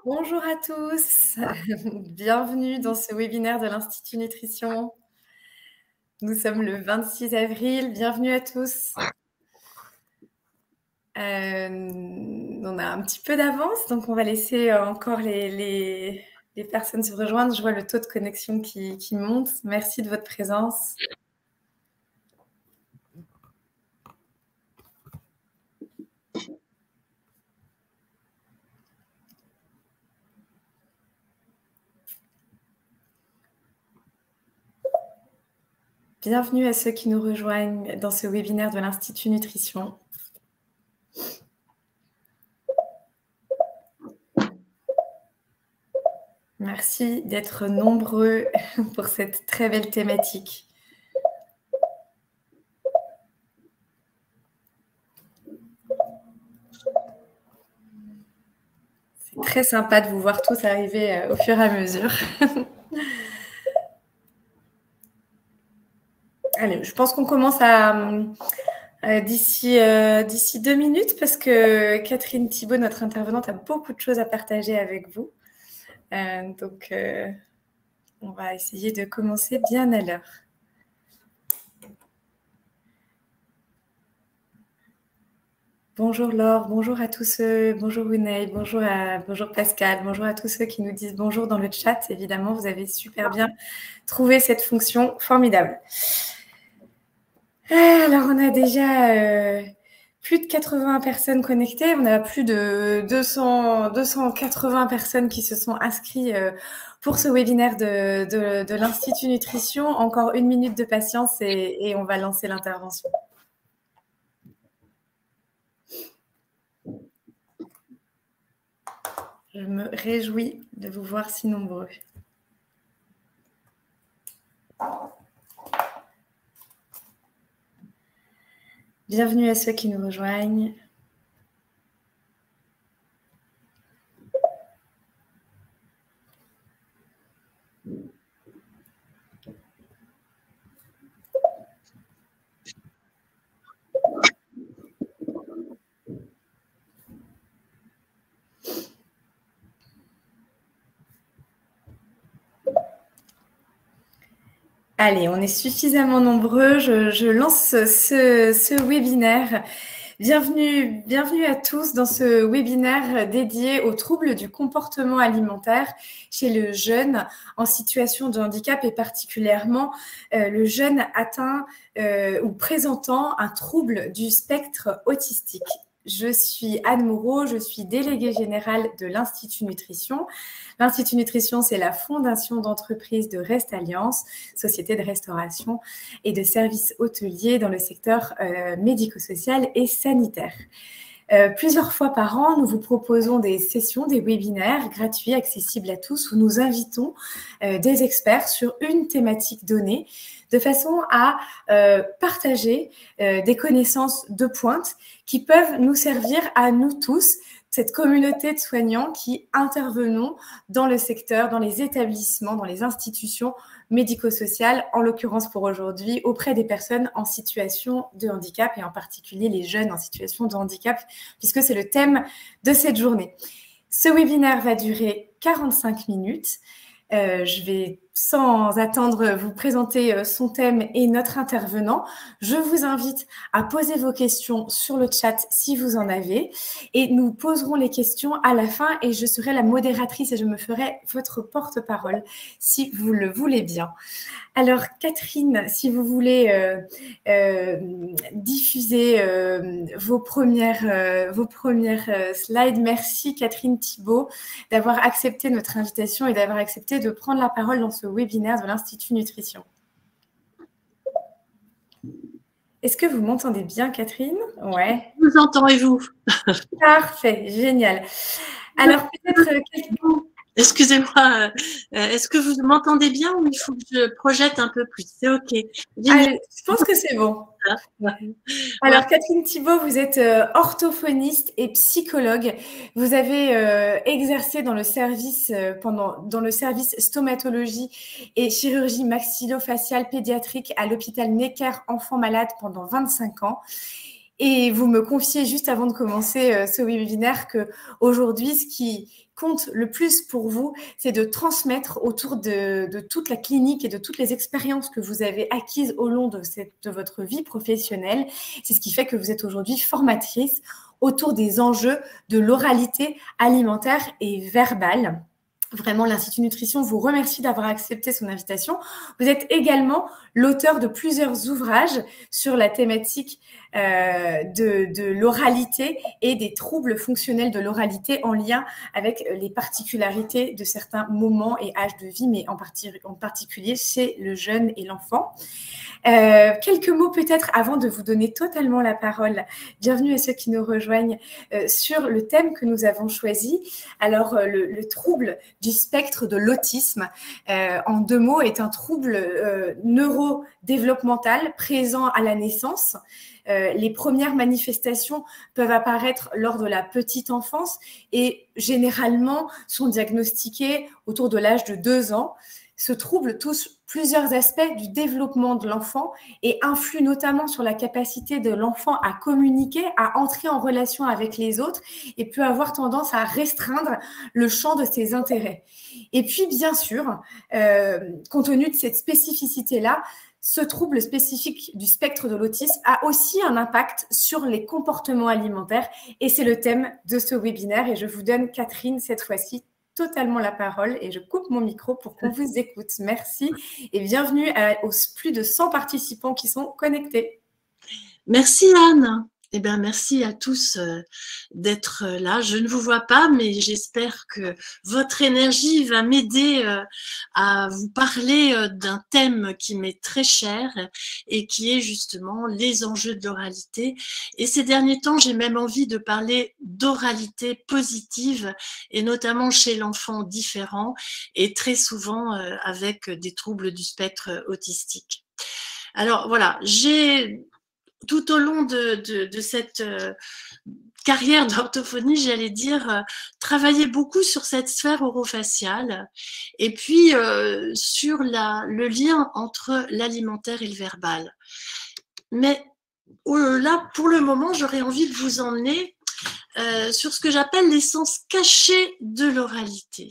Bonjour à tous, bienvenue dans ce webinaire de l'Institut Nutrition. Nous sommes le 26 avril, bienvenue à tous. On a un petit peu d'avance, donc on va laisser encore les personnes se rejoindre. Je vois le taux de connexion qui monte. Merci de votre présence. Bienvenue à ceux qui nous rejoignent dans ce webinaire de l'Institut Nutrition. Merci d'être nombreux pour cette très belle thématique. C'est très sympa de vous voir tous arriver au fur et à mesure. Allez, je pense qu'on commence d'ici 2 minutes parce que Catherine Thibault, notre intervenante, a beaucoup de choses à partager avec vous. Donc, on va essayer de commencer bien à l'heure. Bonjour Laure, bonjour à tous ceux, bonjour Unai, bonjour Pascal, bonjour à tous ceux qui nous disent bonjour dans le chat. Évidemment, vous avez super bien trouvé cette fonction formidable. Alors, on a déjà plus de 80 personnes connectées. On a plus de 280 personnes qui se sont inscrites pour ce webinaire de l'Institut Nutrition. Encore 1 minute de patience et on va lancer l'intervention. Je me réjouis de vous voir si nombreux. Bienvenue à ceux qui nous rejoignent. Allez, on est suffisamment nombreux. Je lance ce webinaire. Bienvenue à tous dans ce webinaire dédié aux troubles du comportement alimentaire chez le jeune en situation de handicap et particulièrement le jeune atteint ou présentant un trouble du spectre autistique. Je suis Anne Moreau, je suis déléguée générale de l'Institut Nutrition. L'Institut Nutrition, c'est la fondation d'entreprise de Restalliance, société de restauration et de services hôteliers dans le secteur médico-social et sanitaire. Plusieurs fois par an, nous vous proposons des sessions, des webinaires gratuits, accessibles à tous, où nous invitons des experts sur une thématique donnée, de façon à partager des connaissances de pointe qui peuvent nous servir à nous tous, cette communauté de soignants qui intervenons dans le secteur, dans les établissements, dans les institutions médico-sociales, en l'occurrence pour aujourd'hui, auprès des personnes en situation de handicap et en particulier les jeunes en situation de handicap, puisque c'est le thème de cette journée. Ce webinaire va durer 45 minutes. Je vais sans attendre vous présenter son thème et notre intervenant. Je vous invite à poser vos questions sur le chat si vous en avez et nous poserons les questions à la fin et je serai la modératrice et je me ferai votre porte-parole si vous le voulez bien. Alors Catherine, si vous voulez diffuser vos premières slides. Merci Catherine Thibault d'avoir accepté notre invitation et d'avoir accepté de prendre la parole dans ce webinaire de l'Institut Nutrition. Est-ce que vous m'entendez bien, Catherine? Ouais. Je vous entends et vous? Parfait, génial. Alors peut-être excusez-moi, est-ce que vous m'entendez bien ou il faut que je projette un peu plus? C'est OK. Allez, je pense que c'est bon. Alors, Catherine Thibault, vous êtes orthophoniste et psychologue. Vous avez exercé dans le service stomatologie et chirurgie maxillofaciale pédiatrique à l'hôpital Necker Enfants Malades pendant 25 ans. Et vous me confiez juste avant de commencer ce webinaire qu'aujourd'hui, ce qui compte le plus pour vous, c'est de transmettre autour de toute la clinique et de toutes les expériences que vous avez acquises au long de votre vie professionnelle. C'est ce qui fait que vous êtes aujourd'hui formatrice autour des enjeux de l'oralité alimentaire et verbale. Vraiment, l'Institut Nutrition vous remercie d'avoir accepté son invitation. Vous êtes également l'auteur de plusieurs ouvrages sur la thématique de l'oralité et des troubles fonctionnels de l'oralité en lien avec les particularités de certains moments et âges de vie, mais en particulier chez le jeune et l'enfant. Quelques mots peut-être avant de vous donner totalement la parole. Bienvenue à ceux qui nous rejoignent sur le thème que nous avons choisi. Alors, le trouble du spectre de l'autisme, en 2 mots, est un trouble neurodéveloppemental présent à la naissance. Les premières manifestations peuvent apparaître lors de la petite enfance et généralement sont diagnostiquées autour de l'âge de 2 ans. Ce trouble touche plusieurs aspects du développement de l'enfant et influe notamment sur la capacité de l'enfant à communiquer, à entrer en relation avec les autres et peut avoir tendance à restreindre le champ de ses intérêts. Et puis, bien sûr, compte tenu de cette spécificité-là, ce trouble spécifique du spectre de l'autisme a aussi un impact sur les comportements alimentaires et c'est le thème de ce webinaire. Et je vous donne, Catherine, cette fois-ci, totalement la parole et je coupe mon micro pour qu'on vous écoute. Merci et bienvenue aux plus de 100 participants qui sont connectés. Merci Anne. Eh bien, merci à tous d'être là. Je ne vous vois pas, mais j'espère que votre énergie va m'aider à vous parler d'un thème qui m'est très cher et qui est justement les enjeux de l'oralité. Et ces derniers temps, j'ai même envie de parler d'oralité positive et notamment chez l'enfant différent et très souvent avec des troubles du spectre autistique. Alors voilà, j'ai tout au long de cette carrière d'orthophonie, j'allais dire, travailler beaucoup sur cette sphère orofaciale et puis sur le lien entre l'alimentaire et le verbal. Mais là, pour le moment, j'aurais envie de vous emmener sur ce que j'appelle l'essence cachée de l'oralité.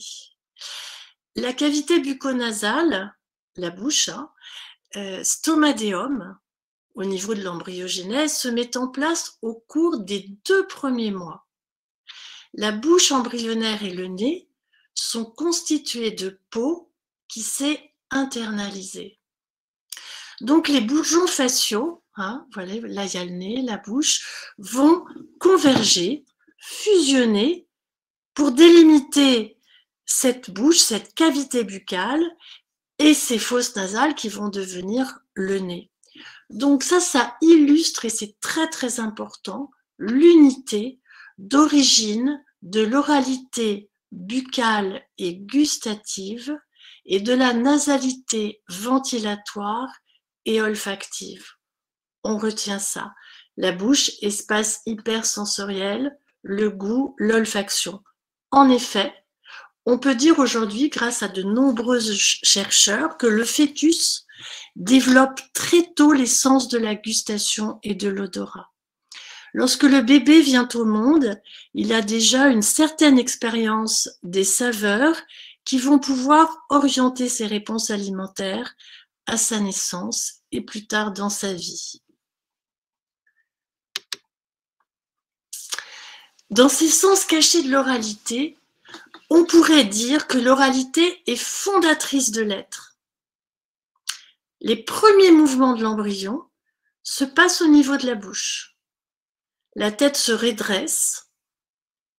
La cavité bucco-nasale, la bouche, stomadéum, au niveau de l'embryogenèse, se met en place au cours des 2 premiers mois. La bouche embryonnaire et le nez sont constitués de peau qui s'est internalisée. Donc les bourgeons faciaux, voilà, là il y a le nez, la bouche, vont converger, fusionner pour délimiter cette bouche, cette cavité buccale et ces fosses nasales qui vont devenir le nez. Donc ça illustre, et c'est très très important, l'unité d'origine de l'oralité buccale et gustative et de la nasalité ventilatoire et olfactive. On retient ça. La bouche, espace hypersensoriel, le goût, l'olfaction. En effet, on peut dire aujourd'hui, grâce à de nombreux chercheurs, que le fœtus développe très tôt les sens de la gustation et de l'odorat. Lorsque le bébé vient au monde, il a déjà une certaine expérience des saveurs qui vont pouvoir orienter ses réponses alimentaires à sa naissance et plus tard dans sa vie. Dans ces sens cachés de l'oralité, on pourrait dire que l'oralité est fondatrice de l'être. Les premiers mouvements de l'embryon se passent au niveau de la bouche. La tête se redresse,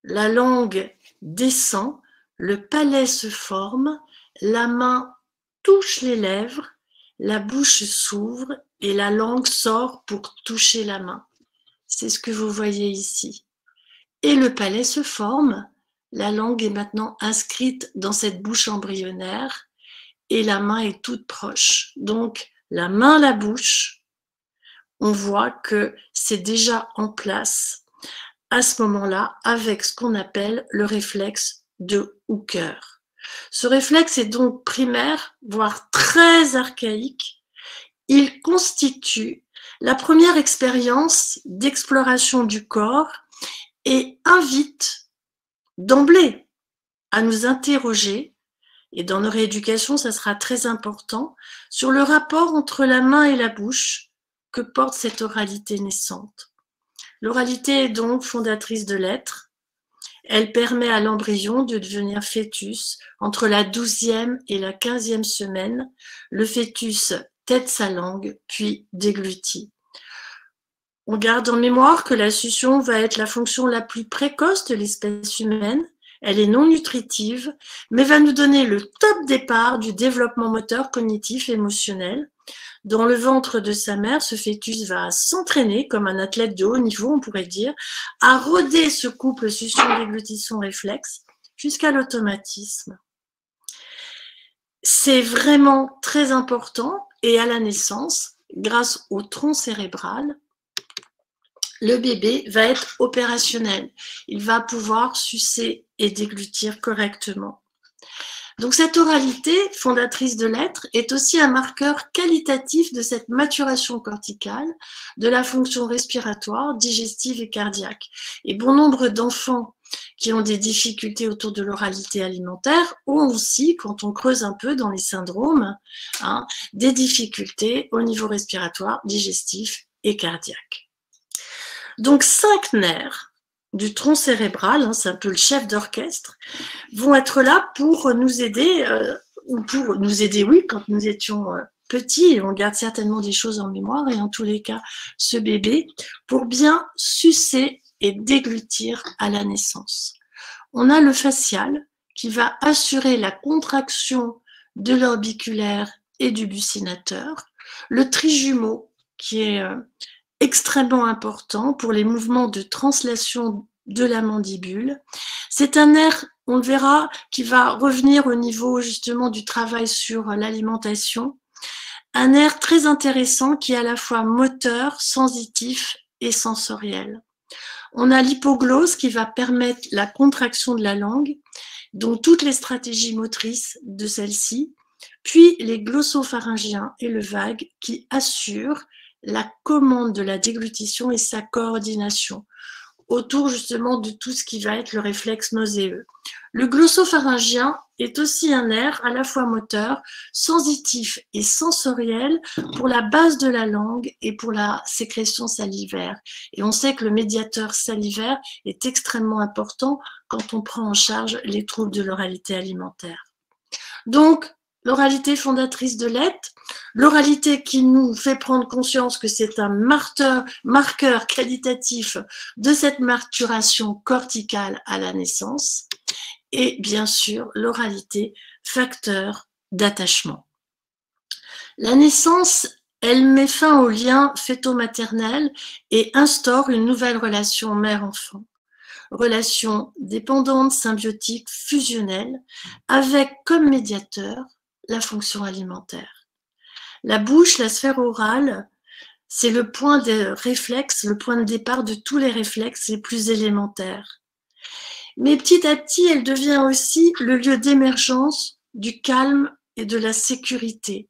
la langue descend, le palais se forme, la main touche les lèvres, la bouche s'ouvre et la langue sort pour toucher la main. C'est ce que vous voyez ici. Et le palais se forme, la langue est maintenant inscrite dans cette bouche embryonnaire et la main est toute proche. Donc, la main, la bouche, on voit que c'est déjà en place à ce moment-là avec ce qu'on appelle le réflexe de Hooker. Ce réflexe est donc primaire, voire très archaïque. Il constitue la première expérience d'exploration du corps et invite d'emblée à nous interroger, et dans nos rééducations, ça sera très important, sur le rapport entre la main et la bouche que porte cette oralité naissante. L'oralité est donc fondatrice de l'être. Elle permet à l'embryon de devenir fœtus entre la 12e et la 15e semaine. Le fœtus tête sa langue, puis déglutit. On garde en mémoire que la succion va être la fonction la plus précoce de l'espèce humaine. Elle est non nutritive, mais va nous donner le top départ du développement moteur, cognitif, émotionnel. Dans le ventre de sa mère, ce fœtus va s'entraîner, comme un athlète de haut niveau, on pourrait dire, à roder ce couple succion-déglutition-réflexe jusqu'à l'automatisme. C'est vraiment très important, et à la naissance, grâce au tronc cérébral, le bébé va être opérationnel. Il va pouvoir sucer et déglutir correctement. Donc cette oralité, fondatrice de l'être, est aussi un marqueur qualitatif de cette maturation corticale, de la fonction respiratoire, digestive et cardiaque. Et bon nombre d'enfants qui ont des difficultés autour de l'oralité alimentaire ont aussi, quand on creuse un peu dans les syndromes, des difficultés au niveau respiratoire, digestif et cardiaque. Donc 5 nerfs du tronc cérébral, c'est un peu le chef d'orchestre, vont être là pour nous aider, oui, quand nous étions petits, et on garde certainement des choses en mémoire, et en tous les cas, ce bébé, pour bien sucer et déglutir à la naissance. On a le facial qui va assurer la contraction de l'orbiculaire et du buccinateur, le trijumeau qui est extrêmement important pour les mouvements de translation de la mandibule. C'est un nerf, on le verra, qui va revenir au niveau justement du travail sur l'alimentation. Un nerf très intéressant qui est à la fois moteur, sensitif et sensoriel. On a l'hypoglosse qui va permettre la contraction de la langue, donc toutes les stratégies motrices de celle-ci, puis les glossopharyngiens et le vague qui assurent la commande de la déglutition et sa coordination autour justement de tout ce qui va être le réflexe nauséeux. Le glossopharyngien est aussi un nerf à la fois moteur, sensitif et sensoriel pour la base de la langue et pour la sécrétion salivaire. Et on sait que le médiateur salivaire est extrêmement important quand on prend en charge les troubles de l'oralité alimentaire. Donc, l'oralité fondatrice de l'être, l'oralité qui nous fait prendre conscience que c'est un marqueur qualitatif de cette maturation corticale à la naissance, et bien sûr l'oralité, facteur d'attachement. La naissance, elle met fin au lien fœto-maternel et instaure une nouvelle relation mère-enfant. Relation dépendante, symbiotique, fusionnelle, avec comme médiateur la fonction alimentaire. La bouche, la sphère orale, c'est le point de réflexe, le point de départ de tous les réflexes les plus élémentaires. Mais petit à petit, elle devient aussi le lieu d'émergence du calme et de la sécurité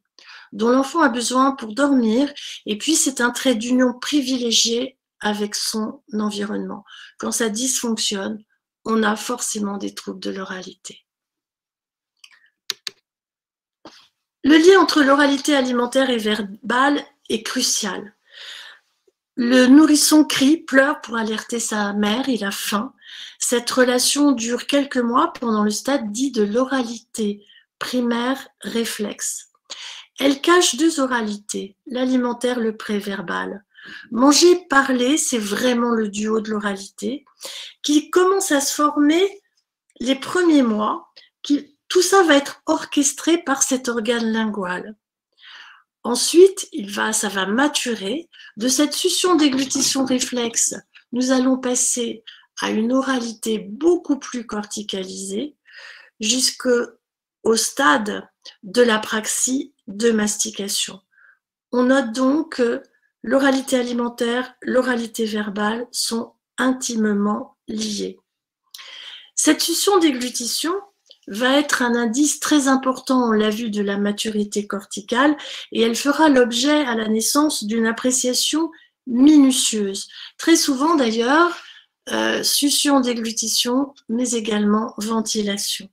dont l'enfant a besoin pour dormir, et puis c'est un trait d'union privilégié avec son environnement. Quand ça dysfonctionne, on a forcément des troubles de l'oralité. Le lien entre l'oralité alimentaire et verbale est crucial. Le nourrisson crie, pleure pour alerter sa mère, il a faim. Cette relation dure quelques mois pendant le stade dit de l'oralité primaire réflexe. Elle cache 2 oralités, l'alimentaire, le préverbal. Manger, parler, c'est vraiment le duo de l'oralité qui commence à se former les premiers mois. Tout ça va être orchestré par cet organe lingual. Ensuite, ça va maturer. De cette succion-déglutition réflexe, nous allons passer à une oralité beaucoup plus corticalisée jusqu'au stade de l'apraxie de mastication. On note donc que l'oralité alimentaire, l'oralité verbale sont intimement liées. Cette succion-déglutition va être un indice très important, on l'a vu, de la maturité corticale, et elle fera l'objet à la naissance d'une appréciation minutieuse. Très souvent d'ailleurs, succion, déglutition, mais également ventilation.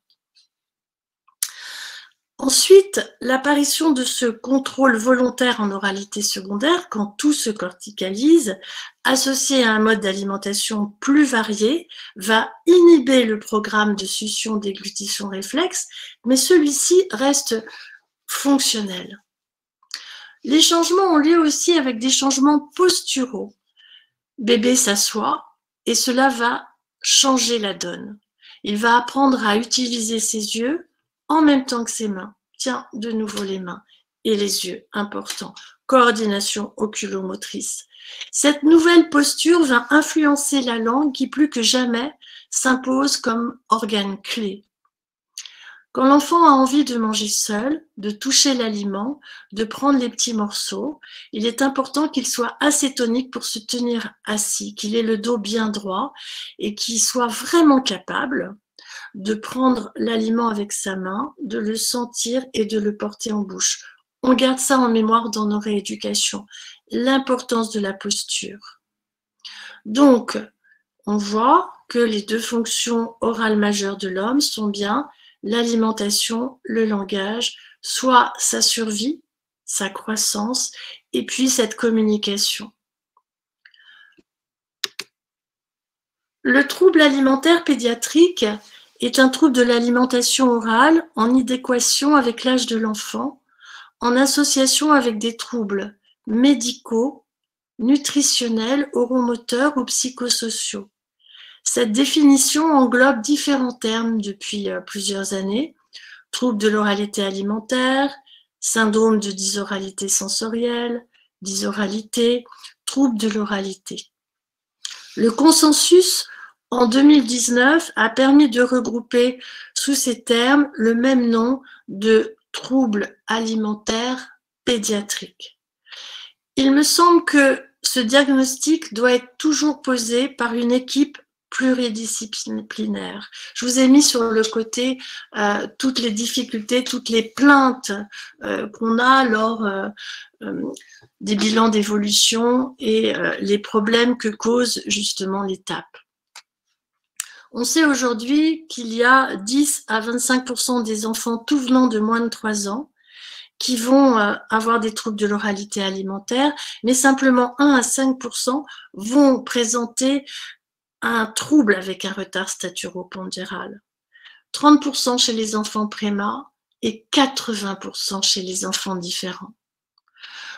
Ensuite, l'apparition de ce contrôle volontaire en oralité secondaire, quand tout se corticalise, associé à un mode d'alimentation plus varié, va inhiber le programme de succion-déglutition réflexe, mais celui-ci reste fonctionnel. Les changements ont lieu aussi avec des changements posturaux. Bébé s'assoit et cela va changer la donne. Il va apprendre à utiliser ses yeux en même temps que ses mains. Tiens, de nouveau les mains et les yeux, important. Coordination oculomotrice. Cette nouvelle posture va influencer la langue qui, plus que jamais, s'impose comme organe clé. Quand l'enfant a envie de manger seul, de toucher l'aliment, de prendre les petits morceaux, il est important qu'il soit assez tonique pour se tenir assis, qu'il ait le dos bien droit et qu'il soit vraiment capable de prendre l'aliment avec sa main, de le sentir et de le porter en bouche. On garde ça en mémoire dans nos rééducations, l'importance de la posture. Donc, on voit que les deux fonctions orales majeures de l'homme sont bien l'alimentation, le langage, soit sa survie, sa croissance, et puis cette communication. Le trouble alimentaire pédiatrique est un trouble de l'alimentation orale en idéquation avec l'âge de l'enfant, en association avec des troubles médicaux, nutritionnels, oromoteurs ou psychosociaux. Cette définition englobe différents termes depuis plusieurs années. Troubles de l'oralité alimentaire, syndrome de dysoralité sensorielle, dysoralité, troubles de l'oralité. Le consensus en 2019 a permis de regrouper sous ces termes le même nom de troubles alimentaires pédiatriques. Il me semble que ce diagnostic doit être toujours posé par une équipe pluridisciplinaire. Je vous ai mis sur le côté toutes les difficultés, toutes les plaintes qu'on a lors des bilans d'évolution et les problèmes que cause justement l'étape. On sait aujourd'hui qu'il y a 10 à 25% des enfants tout venant de moins de 3 ans qui vont avoir des troubles de l'oralité alimentaire, mais simplement 1 à 5% vont présenter un trouble avec un retard staturopondéral. 30% chez les enfants préma et 80% chez les enfants différents.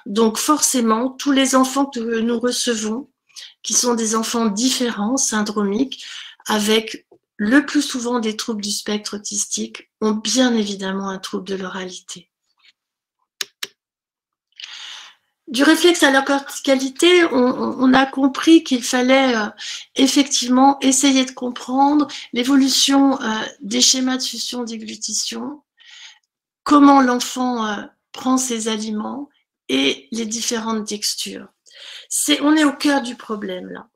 Donc forcément, tous les enfants que nous recevons, qui sont des enfants différents, syndromiques, avec le plus souvent des troubles du spectre autistique, ont bien évidemment un trouble de l'oralité. Du réflexe à la corticalité, on a compris qu'il fallait effectivement essayer de comprendre l'évolution des schémas de succion-déglutition, comment l'enfant prend ses aliments et les différentes textures. On est au cœur du problème là.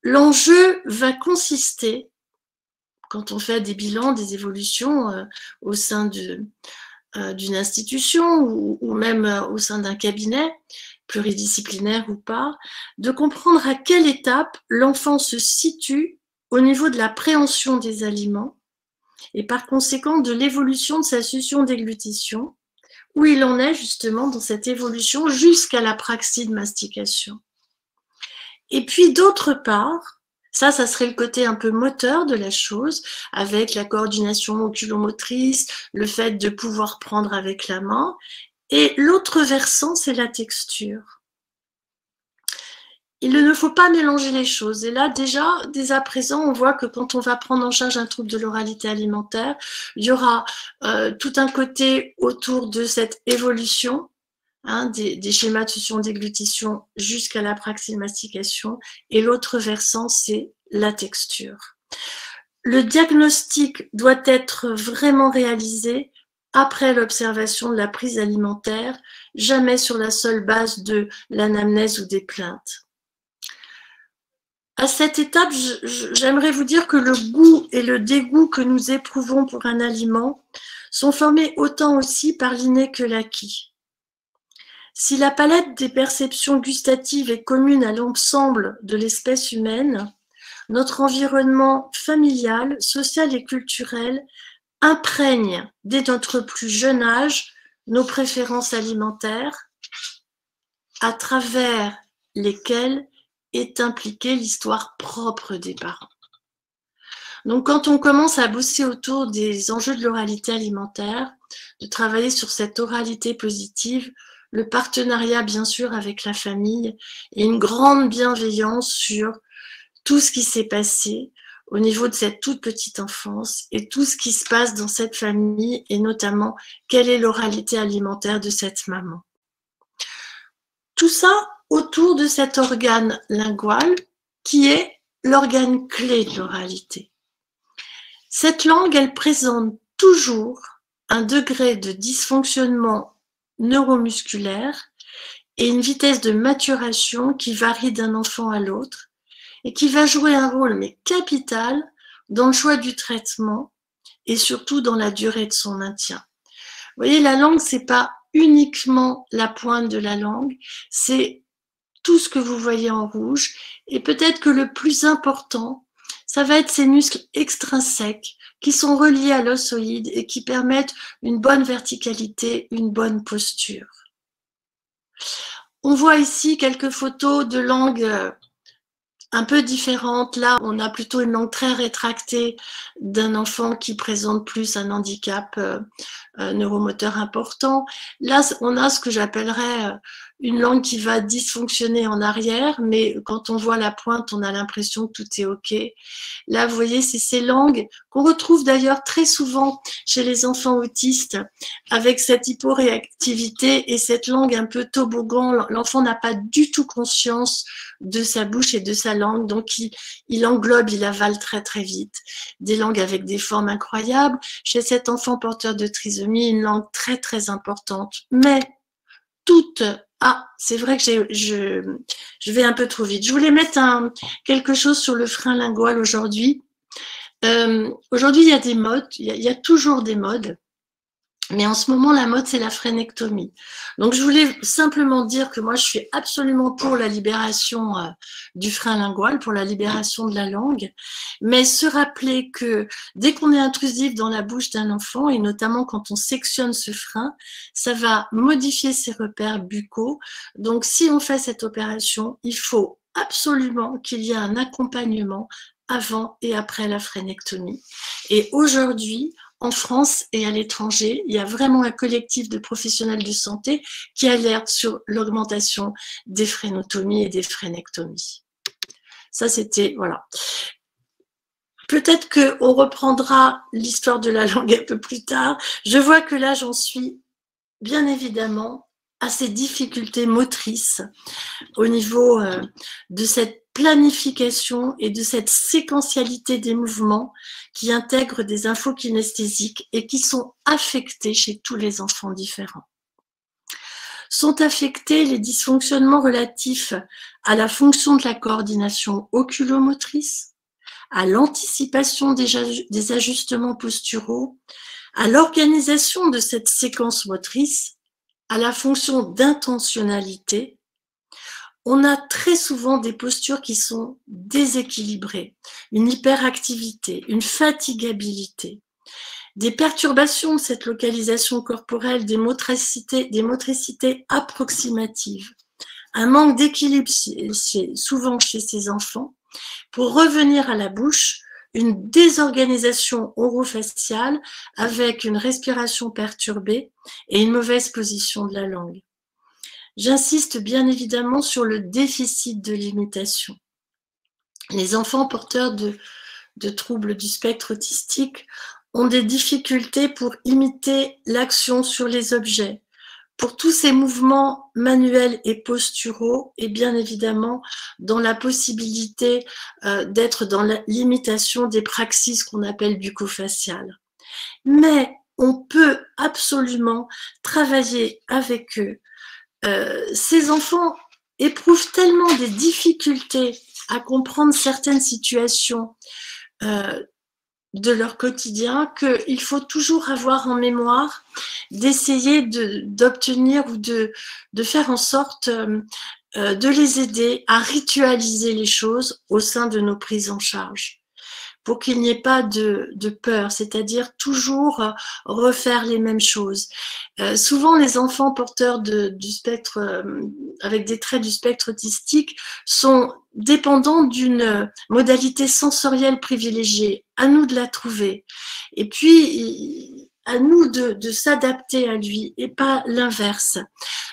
L'enjeu va consister, quand on fait des bilans, des évolutions au sein d'une institution ou même au sein d'un cabinet, pluridisciplinaire ou pas, de comprendre à quelle étape l'enfant se situe au niveau de la préhension des aliments et par conséquent de l'évolution de sa succion-déglutition, où il en est justement dans cette évolution jusqu'à la praxie de mastication. Et puis d'autre part, ça serait le côté un peu moteur de la chose, avec la coordination oculomotrice, le fait de pouvoir prendre avec la main. Et l'autre versant, c'est la texture. Il ne faut pas mélanger les choses. Et là, déjà, dès à présent, on voit que quand on va prendre en charge un trouble de l'oralité alimentaire, il y aura tout un côté autour de cette évolution, des schémas de succion-déglutition jusqu'à la praxie de mastication, et l'autre versant, c'est la texture. Le diagnostic doit être vraiment réalisé après l'observation de la prise alimentaire, jamais sur la seule base de l'anamnèse ou des plaintes. À cette étape, j'aimerais vous dire que le goût et le dégoût que nous éprouvons pour un aliment sont formés autant aussi par l'inné que l'acquis. Si la palette des perceptions gustatives est commune à l'ensemble de l'espèce humaine, notre environnement familial, social et culturel imprègne dès notre plus jeune âge nos préférences alimentaires, à travers lesquelles est impliquée l'histoire propre des parents. Donc, quand on commence à bosser autour des enjeux de l'oralité alimentaire, de travailler sur cette oralité positive, le partenariat, bien sûr, avec la famille et une grande bienveillance sur tout ce qui s'est passé au niveau de cette toute petite enfance et tout ce qui se passe dans cette famille et notamment quelle est l'oralité alimentaire de cette maman. Tout ça autour de cet organe lingual qui est l'organe clé de l'oralité. Cette langue, elle présente toujours un degré de dysfonctionnement neuromusculaire et une vitesse de maturation qui varie d'un enfant à l'autre et qui va jouer un rôle mais capital dans le choix du traitement et surtout dans la durée de son maintien. Vous voyez, la langue, c'est pas uniquement la pointe de la langue, c'est tout ce que vous voyez en rouge. Et peut-être que le plus important, ça va être ces muscles extrinsèques qui sont reliés à l'ossoïde et qui permettent une bonne verticalité, une bonne posture. On voit ici quelques photos de langue un peu différentes. Là, on a plutôt une langue très rétractée d'un enfant qui présente plus un handicap neuromoteur important. Là, on a ce que j'appellerais une langue qui va dysfonctionner en arrière, mais quand on voit la pointe, on a l'impression que tout est OK. Là, vous voyez, c'est ces langues qu'on retrouve d'ailleurs très souvent chez les enfants autistes, avec cette hyporéactivité et cette langue un peu toboggan. L'enfant n'a pas du tout conscience de sa bouche et de sa langue, donc il englobe, il avale très très vite. Des langues avec des formes incroyables. Chez cet enfant porteur de trisomie, une langue très très importante, mais toute... Ah, c'est vrai que je vais un peu trop vite. Je voulais mettre quelque chose sur le frein lingual aujourd'hui. Aujourd'hui, il y a des modes, il y a toujours des modes. Mais en ce moment, la mode, c'est la frénectomie. Donc, je voulais simplement dire que moi, je suis absolument pour la libération du frein lingual, pour la libération de la langue, mais se rappeler que dès qu'on est intrusif dans la bouche d'un enfant, et notamment quand on sectionne ce frein, ça va modifier ses repères buccaux. Donc, si on fait cette opération, il faut absolument qu'il y ait un accompagnement avant et après la frénectomie. Et aujourd'hui, en France et à l'étranger, il y a vraiment un collectif de professionnels de santé qui alerte sur l'augmentation des frénotomies et des frénectomies. Ça, c'était, voilà. Peut-être qu'on reprendra l'histoire de la langue un peu plus tard. Je vois que là, j'en suis bien évidemment à ces difficultés motrices au niveau de cette planification et de cette séquentialité des mouvements qui intègrent des infos kinesthésiques et qui sont affectés chez tous les enfants différents. Sont affectés les dysfonctionnements relatifs à la fonction de la coordination oculomotrice, à l'anticipation des ajustements posturaux, à l'organisation de cette séquence motrice, à la fonction d'intentionnalité. On a très souvent des postures qui sont déséquilibrées, une hyperactivité, une fatigabilité, des perturbations de cette localisation corporelle, des motricités approximatives, un manque d'équilibre souvent chez ces enfants. Pour revenir à la bouche, une désorganisation orofaciale avec une respiration perturbée et une mauvaise position de la langue. J'insiste bien évidemment sur le déficit de l'imitation. Les enfants porteurs de troubles du spectre autistique ont des difficultés pour imiter l'action sur les objets, pour tous ces mouvements manuels et posturaux, et bien évidemment dans la possibilité d'être dans l'imitation des praxis qu'on appelle bucco-faciales. Mais on peut absolument travailler avec eux. Ces enfants éprouvent tellement des difficultés à comprendre certaines situations de leur quotidien, qu'il faut toujours avoir en mémoire, d'essayer d'obtenir ou de faire en sorte de les aider à ritualiser les choses au sein de nos prises en charge, pour qu'il n'y ait pas de peur, c'est-à-dire toujours refaire les mêmes choses. Souvent, les enfants porteurs du spectre, avec des traits du spectre autistique, sont dépendants d'une modalité sensorielle privilégiée. À nous de la trouver. Et puis, à nous de s'adapter à lui et pas l'inverse.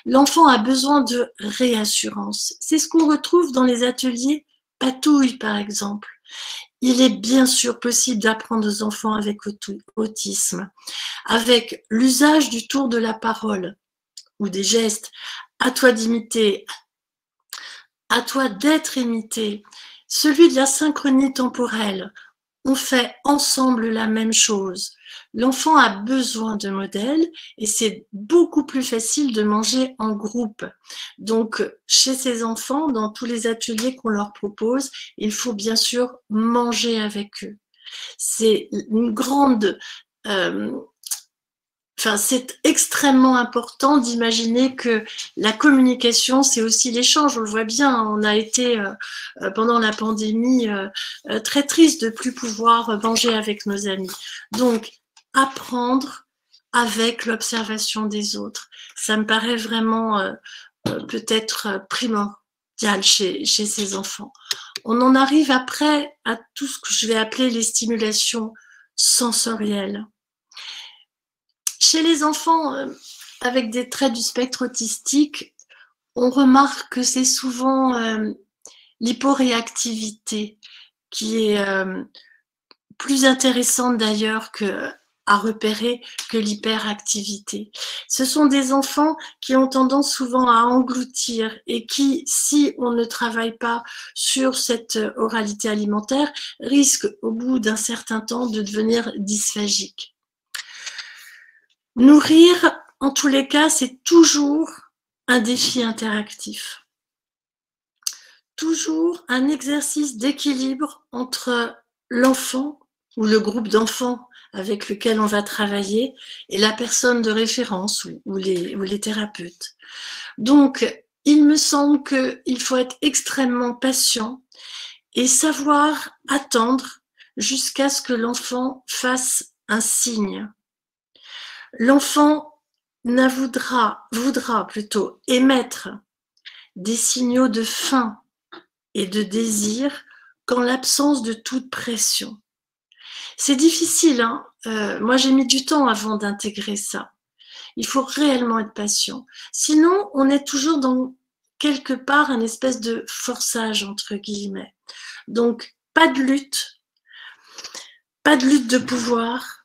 L'enfant a besoin de réassurance. C'est ce qu'on retrouve dans les ateliers Patouille, par exemple. Il est bien sûr possible d'apprendre aux enfants avec autisme, avec l'usage du tour de la parole ou des gestes. À toi d'imiter, à toi d'être imité. Celui de la synchronie temporelle. On fait ensemble la même chose. L'enfant a besoin de modèles et c'est beaucoup plus facile de manger en groupe. Donc, chez ces enfants, dans tous les ateliers qu'on leur propose, il faut bien sûr manger avec eux. C'est une grande... c'est extrêmement important d'imaginer que la communication, c'est aussi l'échange. On le voit bien, on a été pendant la pandémie très triste de ne plus pouvoir manger avec nos amis. Donc, apprendre avec l'observation des autres, ça me paraît vraiment peut-être primordial chez ces enfants. On en arrive après à tout ce que je vais appeler les stimulations sensorielles. Chez les enfants avec des traits du spectre autistique, on remarque que c'est souvent l'hyporéactivité qui est plus intéressante d'ailleurs à repérer que l'hyperactivité. Ce sont des enfants qui ont tendance souvent à engloutir et qui, si on ne travaille pas sur cette oralité alimentaire, risquent au bout d'un certain temps de devenir dysphagiques. Nourrir, en tous les cas, c'est toujours un défi interactif. Toujours un exercice d'équilibre entre l'enfant ou le groupe d'enfants avec lequel on va travailler et la personne de référence ou les thérapeutes. Donc, il me semble qu'il faut être extrêmement patient et savoir attendre jusqu'à ce que l'enfant fasse un signe. L'enfant voudra plutôt émettre des signaux de faim et de désir qu'en l'absence de toute pression. C'est difficile, hein. Moi j'ai mis du temps avant d'intégrer ça. Il faut réellement être patient. Sinon, on est toujours dans quelque part un espèce de forçage, entre guillemets. Donc, pas de lutte de pouvoir,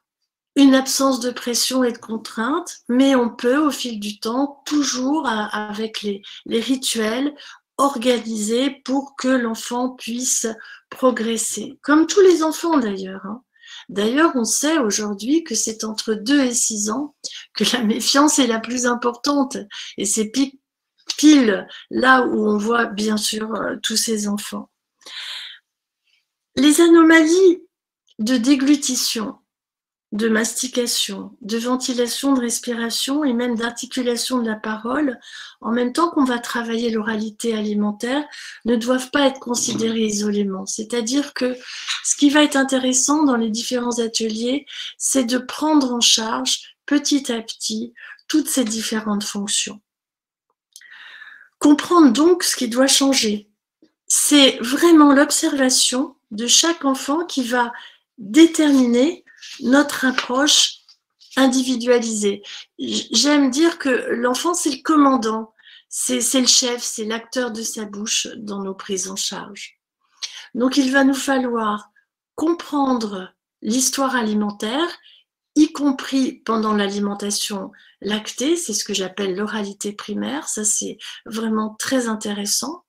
une absence de pression et de contrainte, mais on peut, au fil du temps, toujours, avec les rituels, organiser pour que l'enfant puisse progresser. Comme tous les enfants, d'ailleurs. D'ailleurs, on sait aujourd'hui que c'est entre 2 et 6 ans que la méfiance est la plus importante. Et c'est pile là où on voit, bien sûr, tous ces enfants. Les anomalies de déglutition, de mastication, de ventilation, de respiration et même d'articulation de la parole, en même temps qu'on va travailler l'oralité alimentaire, ne doivent pas être considérés isolément. C'est-à-dire que ce qui va être intéressant dans les différents ateliers, c'est de prendre en charge petit à petit toutes ces différentes fonctions. Comprendre donc ce qui doit changer. C'est vraiment l'observation de chaque enfant qui va déterminer notre approche individualisée. J'aime dire que l'enfant, c'est le commandant, c'est le chef, c'est l'acteur de sa bouche dans nos prises en charge. Donc, il va nous falloir comprendre l'histoire alimentaire, y compris pendant l'alimentation lactée, c'est ce que j'appelle l'oralité primaire, ça c'est vraiment très intéressant.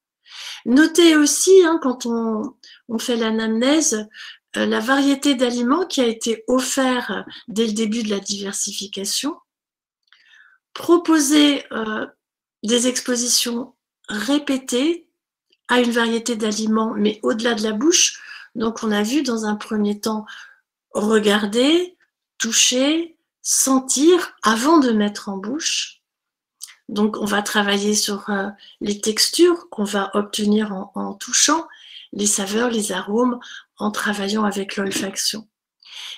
Notez aussi, quand on fait l'anamnèse, la variété d'aliments qui a été offerte dès le début de la diversification, proposer des expositions répétées à une variété d'aliments, mais au-delà de la bouche. Donc, on a vu dans un premier temps regarder, toucher, sentir avant de mettre en bouche. Donc, on va travailler sur les textures qu'on va obtenir en touchant, les saveurs, les arômes, en travaillant avec l'olfaction.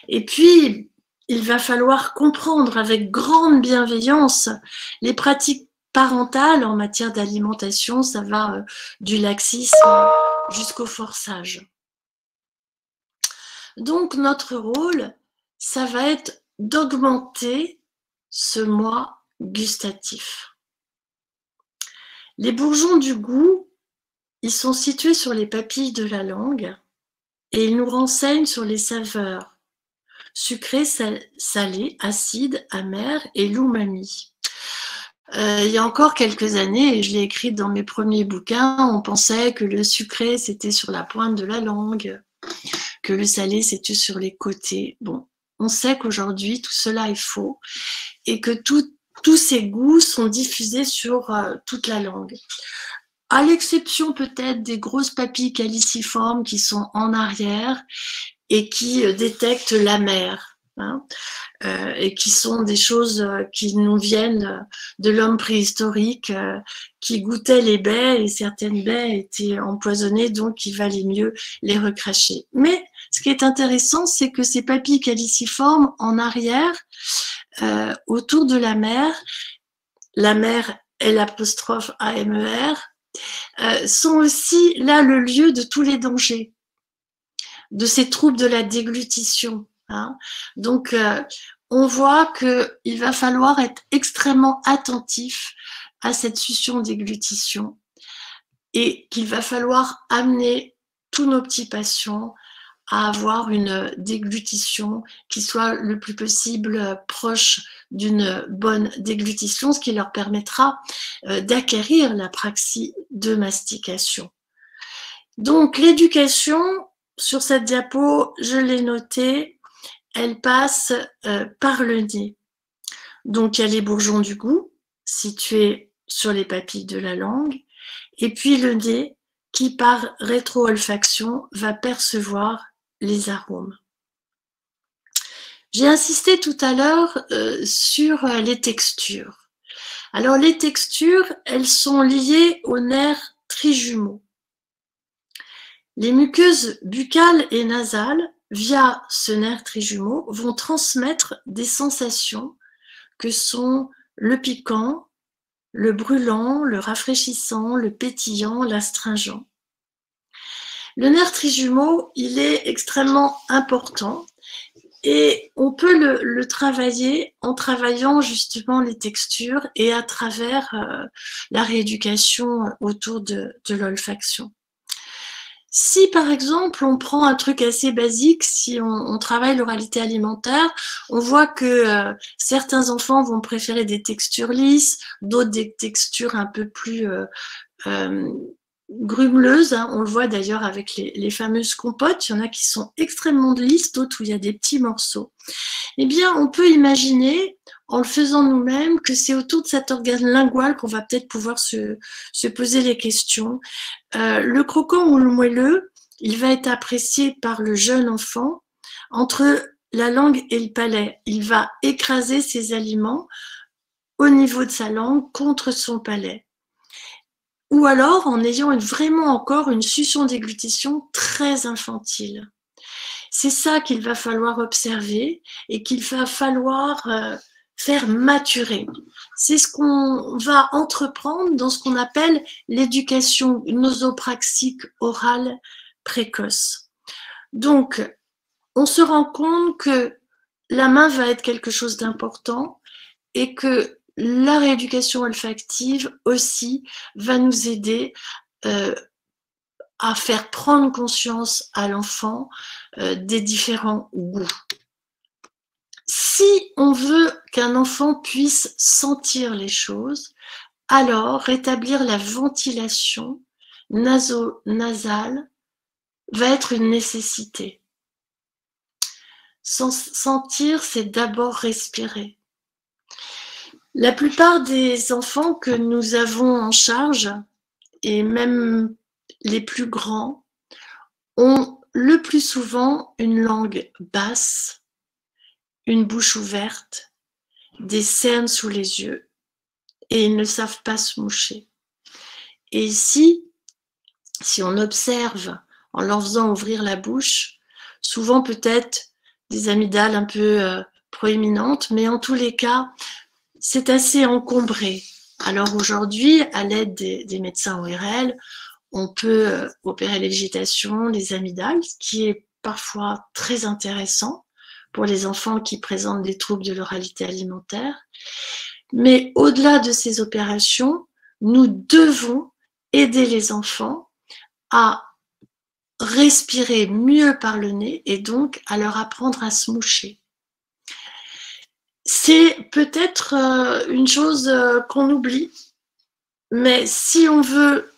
Et puis, il va falloir comprendre avec grande bienveillance les pratiques parentales en matière d'alimentation. Ça va du laxisme jusqu'au forçage. Donc, notre rôle, ça va être d'augmenter ce moi gustatif. Les bourgeons du goût, ils sont situés sur les papilles de la langue et ils nous renseignent sur les saveurs sucrées, salées, acides, amères et l'umami. Il y a encore quelques années, et je l'ai écrit dans mes premiers bouquins, on pensait que le sucré, c'était sur la pointe de la langue, que le salé, c'était sur les côtés. Bon, on sait qu'aujourd'hui, tout cela est faux et que tous ces goûts sont diffusés sur toute la langue. À l'exception peut-être des grosses papilles caliciformes qui sont en arrière et qui détectent l'amer, hein, et qui sont des choses qui nous viennent de l'homme préhistorique qui goûtait les baies et certaines baies étaient empoisonnées, donc il valait mieux les recracher. Mais ce qui est intéressant, c'est que ces papilles caliciformes en arrière, autour de l'amer L''AMER, sont aussi là le lieu de tous les dangers, de ces troubles de la déglutition. Hein. Donc, on voit qu'il va falloir être extrêmement attentif à cette succion-déglutition et qu'il va falloir amener tous nos petits patients à avoir une déglutition qui soit le plus possible proche d'une bonne déglutition, ce qui leur permettra d'acquérir la praxis de mastication. Donc, l'éducation, sur cette diapo, je l'ai noté, elle passe par le nez. Donc, il y a les bourgeons du goût, situés sur les papilles de la langue, et puis le nez qui, par rétro-olfaction, va percevoir les arômes. J'ai insisté tout à l'heure sur les textures. Alors, les textures, elles sont liées aux nerfs trijumeaux. Les muqueuses buccales et nasales, via ce nerf trijumeau, vont transmettre des sensations que sont le piquant, le brûlant, le rafraîchissant, le pétillant, l'astringent. Le nerf trijumeau, il est extrêmement important et on peut le travailler en travaillant justement les textures et à travers la rééducation autour de l'olfaction. Si par exemple on prend un truc assez basique, si on travaille l'oralité alimentaire, on voit que certains enfants vont préférer des textures lisses, d'autres des textures un peu plus grumeleuses, hein. On le voit d'ailleurs avec les fameuses compotes, il y en a qui sont extrêmement lisses, d'autres où il y a des petits morceaux. Eh bien, on peut imaginer, en le faisant nous-mêmes, que c'est autour de cet organe lingual qu'on va peut-être pouvoir se poser les questions. Le croquant ou le moelleux, il va être apprécié par le jeune enfant entre la langue et le palais. Il va écraser ses aliments au niveau de sa langue contre son palais. Ou alors en ayant vraiment encore une succion-déglutition très infantile. C'est ça qu'il va falloir observer et qu'il va falloir faire maturer. C'est ce qu'on va entreprendre dans ce qu'on appelle l'éducation nosopraxique orale précoce. Donc, on se rend compte que la main va être quelque chose d'important et que la rééducation olfactive aussi va nous aider à faire prendre conscience à l'enfant des différents goûts. Si on veut qu'un enfant puisse sentir les choses, alors rétablir la ventilation naso-nasale va être une nécessité. Sentir, c'est d'abord respirer. La plupart des enfants que nous avons en charge, et même les plus grands ont le plus souvent une langue basse, une bouche ouverte, des cernes sous les yeux, et ils ne savent pas se moucher. Et ici, si on observe en leur faisant ouvrir la bouche, souvent peut-être des amygdales un peu proéminentes, mais en tous les cas, c'est assez encombré. Alors aujourd'hui, à l'aide des médecins ORL, on peut opérer les végétations, les amygdales, ce qui est parfois très intéressant pour les enfants qui présentent des troubles de l'oralité alimentaire. Mais au-delà de ces opérations, nous devons aider les enfants à respirer mieux par le nez et donc à leur apprendre à se moucher. C'est peut-être une chose qu'on oublie, mais si on veut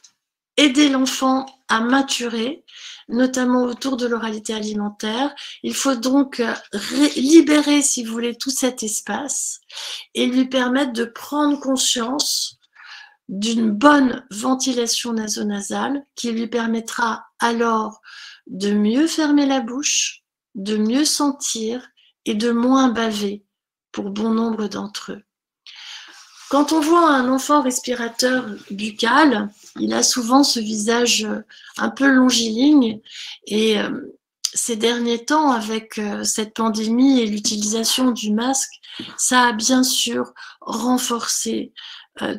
aider l'enfant à maturer, notamment autour de l'oralité alimentaire, il faut donc libérer, si vous voulez, tout cet espace et lui permettre de prendre conscience d'une bonne ventilation nasonasale qui lui permettra alors de mieux fermer la bouche, de mieux sentir et de moins baver pour bon nombre d'entre eux. Quand on voit un enfant respirateur buccal, il a souvent ce visage un peu longiligne et ces derniers temps, avec cette pandémie et l'utilisation du masque, ça a bien sûr renforcé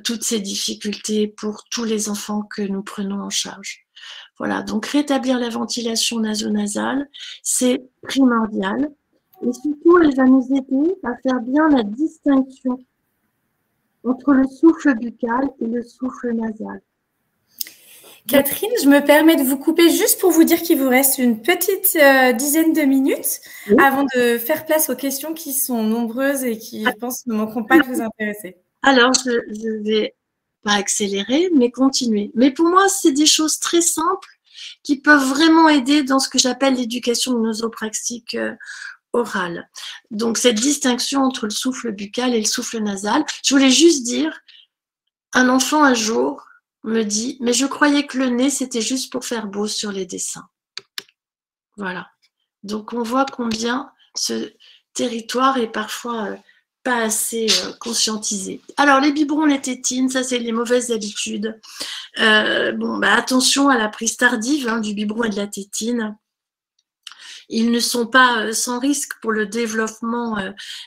toutes ces difficultés pour tous les enfants que nous prenons en charge. Voilà, donc rétablir la ventilation nasonasale, c'est primordial. Et surtout, elle va nous aider à faire bien la distinction entre le souffle buccal et le souffle nasal. Catherine, je me permets de vous couper juste pour vous dire qu'il vous reste une petite dizaine de minutes avant de faire place aux questions qui sont nombreuses et qui, je pense, ne manqueront pas de vous intéresser. Alors, je vais pas accélérer, mais continuer. Mais pour moi, c'est des choses très simples qui peuvent vraiment aider dans ce que j'appelle l'éducation nosopraxique orale. Donc, cette distinction entre le souffle buccal et le souffle nasal. Je voulais juste dire, un enfant un jour me dit, mais je croyais que le nez, c'était juste pour faire beau sur les dessins. Voilà. Donc, on voit combien ce territoire est parfois pas assez conscientisé. Alors, les biberons, les tétines, ça, c'est les mauvaises habitudes. Attention à la prise tardive du biberon et de la tétine. Ils ne sont pas sans risque pour le développement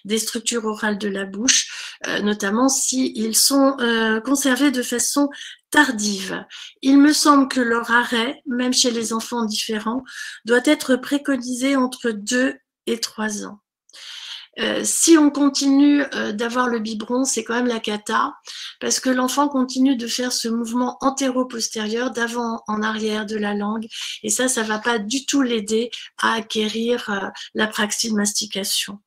des structures orales de la bouche, notamment s'ils sont conservés de façon tardive. Il me semble que leur arrêt, même chez les enfants différents, doit être préconisé entre 2 et 3 ans. Si on continue d'avoir le biberon, c'est quand même la cata, parce que l'enfant continue de faire ce mouvement antéro-postérieur, d'avant en arrière de la langue, et ça va pas du tout l'aider à acquérir l'apraxie de mastication.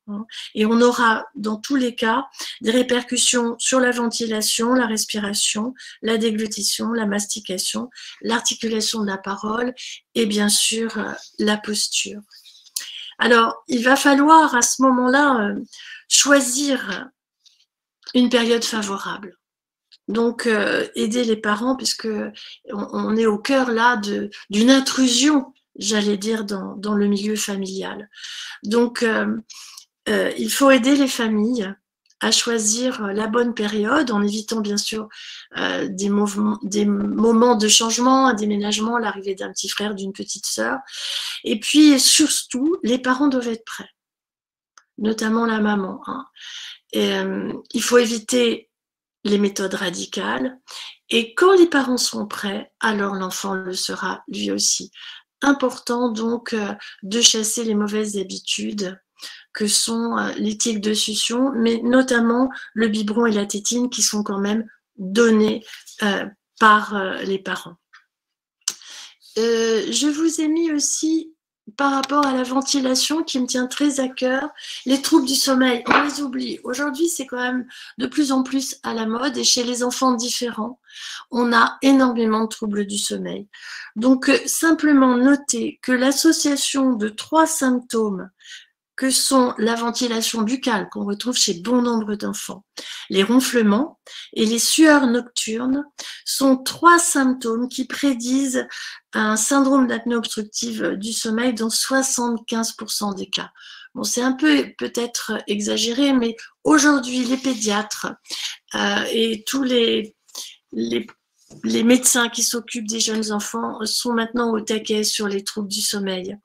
Et on aura, dans tous les cas, des répercussions sur la ventilation, la respiration, la déglutition, la mastication, l'articulation de la parole, et bien sûr, la posture. Alors, il va falloir à ce moment-là choisir une période favorable. Donc, aider les parents, puisque on est au cœur là d'une intrusion, j'allais dire, dans le milieu familial. Donc, il faut aider les familles à choisir la bonne période, en évitant bien sûr des moments de changement, un déménagement, l'arrivée d'un petit frère, d'une petite sœur. Et puis surtout, les parents doivent être prêts, notamment la maman. Il faut éviter les méthodes radicales. Et quand les parents sont prêts, alors l'enfant le sera lui aussi. Important donc de chasser les mauvaises habitudes que sont les tics de succion, mais notamment le biberon et la tétine qui sont quand même donnés par les parents. Je vous ai mis aussi, par rapport à la ventilation qui me tient très à cœur, les troubles du sommeil, on les oublie. Aujourd'hui, c'est quand même de plus en plus à la mode et chez les enfants différents, on a énormément de troubles du sommeil. Donc, simplement noter que l'association de 3 symptômes que sont la ventilation buccale qu'on retrouve chez bon nombre d'enfants, les ronflements et les sueurs nocturnes sont 3 symptômes qui prédisent un syndrome d'apnée obstructive du sommeil dans 75% des cas. Bon, c'est un peu peut-être exagéré, mais aujourd'hui, les pédiatres et tous les médecins qui s'occupent des jeunes enfants sont maintenant au taquet sur les troubles du sommeil.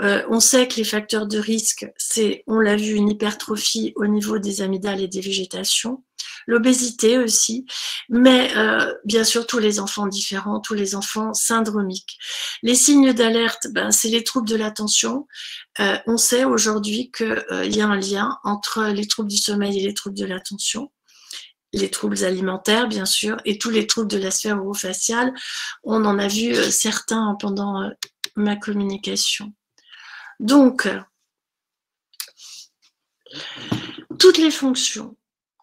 On sait que les facteurs de risque, c'est, on l'a vu, une hypertrophie au niveau des amygdales et des végétations, l'obésité aussi, mais bien sûr tous les enfants différents, tous les enfants syndromiques. Les signes d'alerte, c'est les troubles de l'attention. On sait aujourd'hui qu'il y a un lien entre les troubles du sommeil et les troubles de l'attention. Les troubles alimentaires, bien sûr, et tous les troubles de la sphère orofaciale. On en a vu certains pendant ma communication. Donc, toutes les fonctions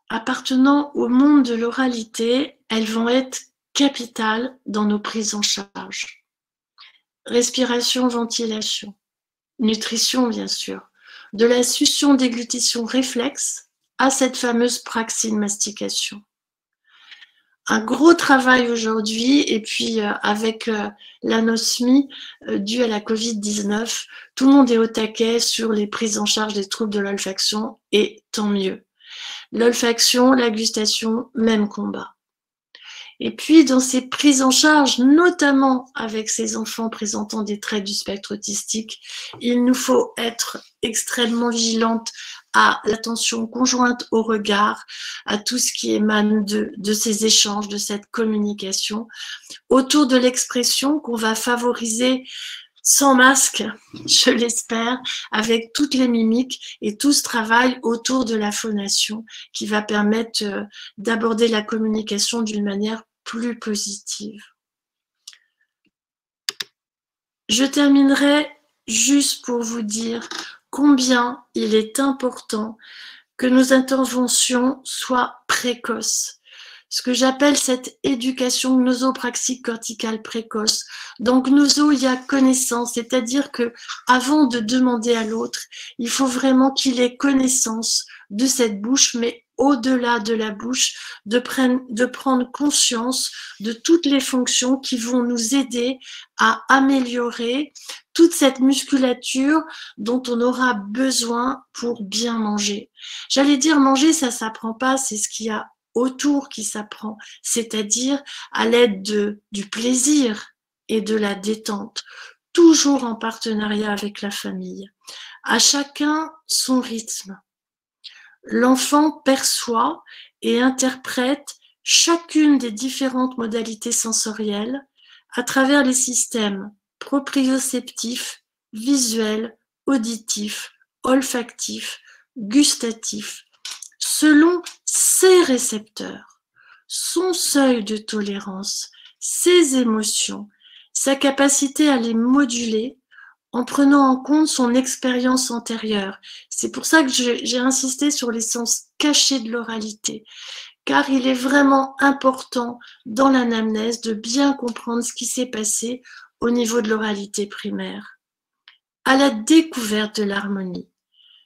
appartenant au monde de l'oralité, elles vont être capitales dans nos prises en charge. Respiration, ventilation, nutrition, bien sûr, de la succion déglutition réflexe à cette fameuse praxie de mastication. Un gros travail aujourd'hui, et puis avec l'anosmie due à la Covid-19, tout le monde est au taquet sur les prises en charge des troubles de l'olfaction, et tant mieux. L'olfaction, la gustation, même combat. Et puis, dans ces prises en charge, notamment avec ces enfants présentant des traits du spectre autistique, il nous faut être extrêmement vigilantes à l'attention conjointe au regard, à tout ce qui émane de ces échanges, de cette communication, autour de l'expression qu'on va favoriser sans masque, je l'espère, avec toutes les mimiques et tout ce travail autour de la phonation qui va permettre d'aborder la communication d'une manière plus positive. Je terminerai juste pour vous dire combien il est important que nos interventions soient précoces. Ce que j'appelle cette éducation gnosopraxique corticale précoce. Dans gnoso, il y a connaissance, c'est-à-dire que avant de demander à l'autre, il faut vraiment qu'il ait connaissance de cette bouche, mais au-delà de la bouche, de prendre conscience de toutes les fonctions qui vont nous aider à améliorer toute cette musculature dont on aura besoin pour bien manger. J'allais dire manger, ça s'apprend pas, c'est ce qu'il y a autour qui s'apprend, c'est-à-dire à l'aide du plaisir et de la détente, toujours en partenariat avec la famille. À chacun son rythme. L'enfant perçoit et interprète chacune des différentes modalités sensorielles à travers les systèmes proprioceptifs, visuels, auditifs, olfactifs, gustatifs, selon ses récepteurs, son seuil de tolérance, ses émotions, sa capacité à les moduler en prenant en compte son expérience antérieure. C'est pour ça que j'ai insisté sur les sens cachés de l'oralité, car il est vraiment important dans l'anamnèse de bien comprendre ce qui s'est passé au niveau de l'oralité primaire. À la découverte de l'harmonie,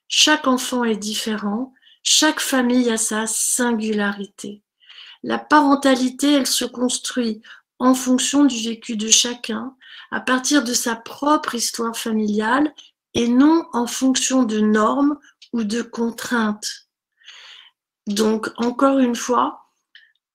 chaque enfant est différent, chaque famille a sa singularité. La parentalité, elle se construit en fonction du vécu de chacun, à partir de sa propre histoire familiale et non en fonction de normes ou de contraintes. Donc, encore une fois,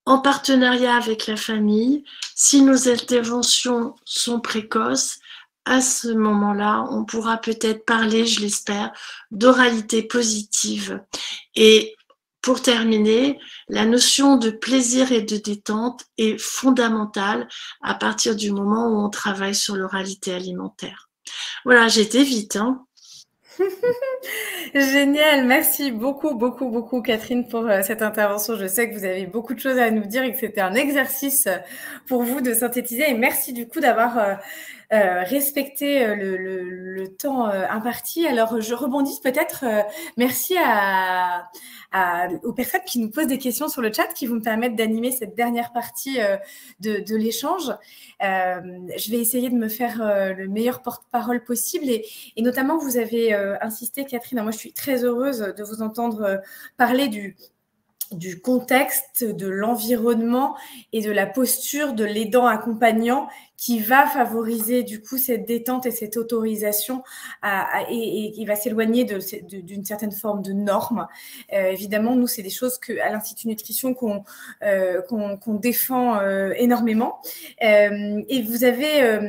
en partenariat avec la famille, si nos interventions sont précoces, à ce moment-là, on pourra peut-être parler, je l'espère, d'oralité positive. Et pour terminer, la notion de plaisir et de détente est fondamentale à partir du moment où on travaille sur l'oralité alimentaire. Voilà, j'ai été vite, hein. Génial, merci beaucoup, beaucoup, beaucoup Catherine pour cette intervention. Je sais que vous avez beaucoup de choses à nous dire et que c'était un exercice pour vous de synthétiser. Et merci du coup d'avoir respecter le temps imparti. Alors, je rebondis peut-être. Merci aux personnes qui nous posent des questions sur le chat, qui vont me permettre d'animer cette dernière partie de l'échange. Je vais essayer de me faire le meilleur porte-parole possible. Et notamment, vous avez insisté, Catherine. Moi, je suis très heureuse de vous entendre parler du contexte, de l'environnement et de la posture de l'aidant accompagnant qui va favoriser du coup cette détente et cette autorisation et qui va s'éloigner d'une certaine forme de norme. Évidemment, nous, c'est des choses à l'Institut Nutrition qu'on défend énormément. Et vous avez,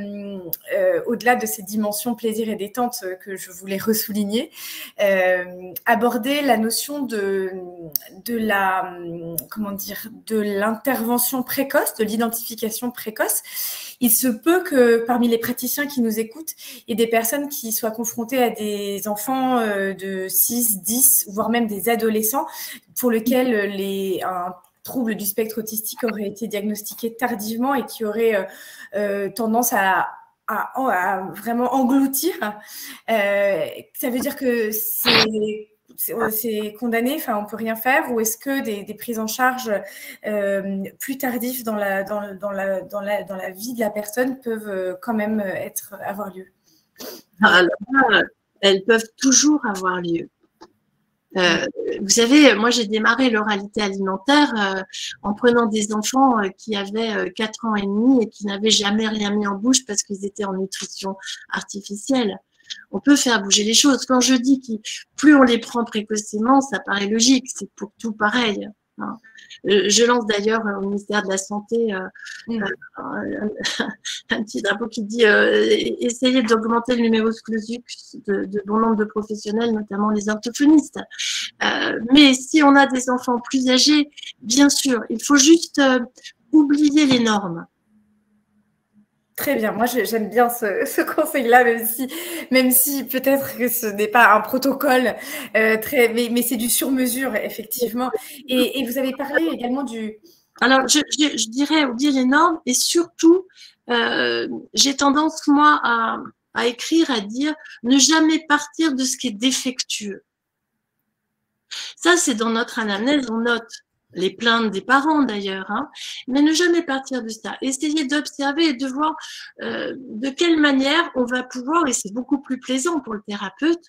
au-delà de ces dimensions plaisir et détente que je voulais ressouligner, abordé la notion de l'intervention précoce, de l'identification précoce. Il se peut que parmi les praticiens qui nous écoutent, il y ait des personnes qui soient confrontées à des enfants de 6, 10, voire même des adolescents pour lesquels un trouble du spectre autistique aurait été diagnostiqué tardivement et qui auraient tendance à vraiment engloutir. Ça veut dire que c'est condamné, enfin on peut rien faire, ou est-ce que des prises en charge plus tardives dans la vie de la personne peuvent quand même avoir lieu? Alors, elles peuvent toujours avoir lieu. Vous savez, moi j'ai démarré l'oralité alimentaire en prenant des enfants qui avaient 4 ans et demi et qui n'avaient jamais rien mis en bouche parce qu'ils étaient en nutrition artificielle. On peut faire bouger les choses. Quand je dis que plus on les prend précocement, ça paraît logique, c'est pour tout pareil. Je lance d'ailleurs au ministère de la Santé un petit drapeau qui dit essayez d'augmenter le numerus clausus de bon nombre de professionnels, notamment les orthophonistes. Mais si on a des enfants plus âgés, bien sûr, il faut juste oublier les normes. Très bien, moi j'aime bien ce conseil-là, même si peut-être que ce n'est pas un protocole mais c'est du sur-mesure, effectivement. Et vous avez parlé également du... Alors, je dirais oublier les normes et surtout, j'ai tendance, moi, à écrire, à dire ne jamais partir de ce qui est défectueux. Ça, c'est dans notre anamnèse, on note les plaintes des parents d'ailleurs, mais ne jamais partir de ça. Essayer d'observer et de voir de quelle manière on va pouvoir, et c'est beaucoup plus plaisant pour le thérapeute,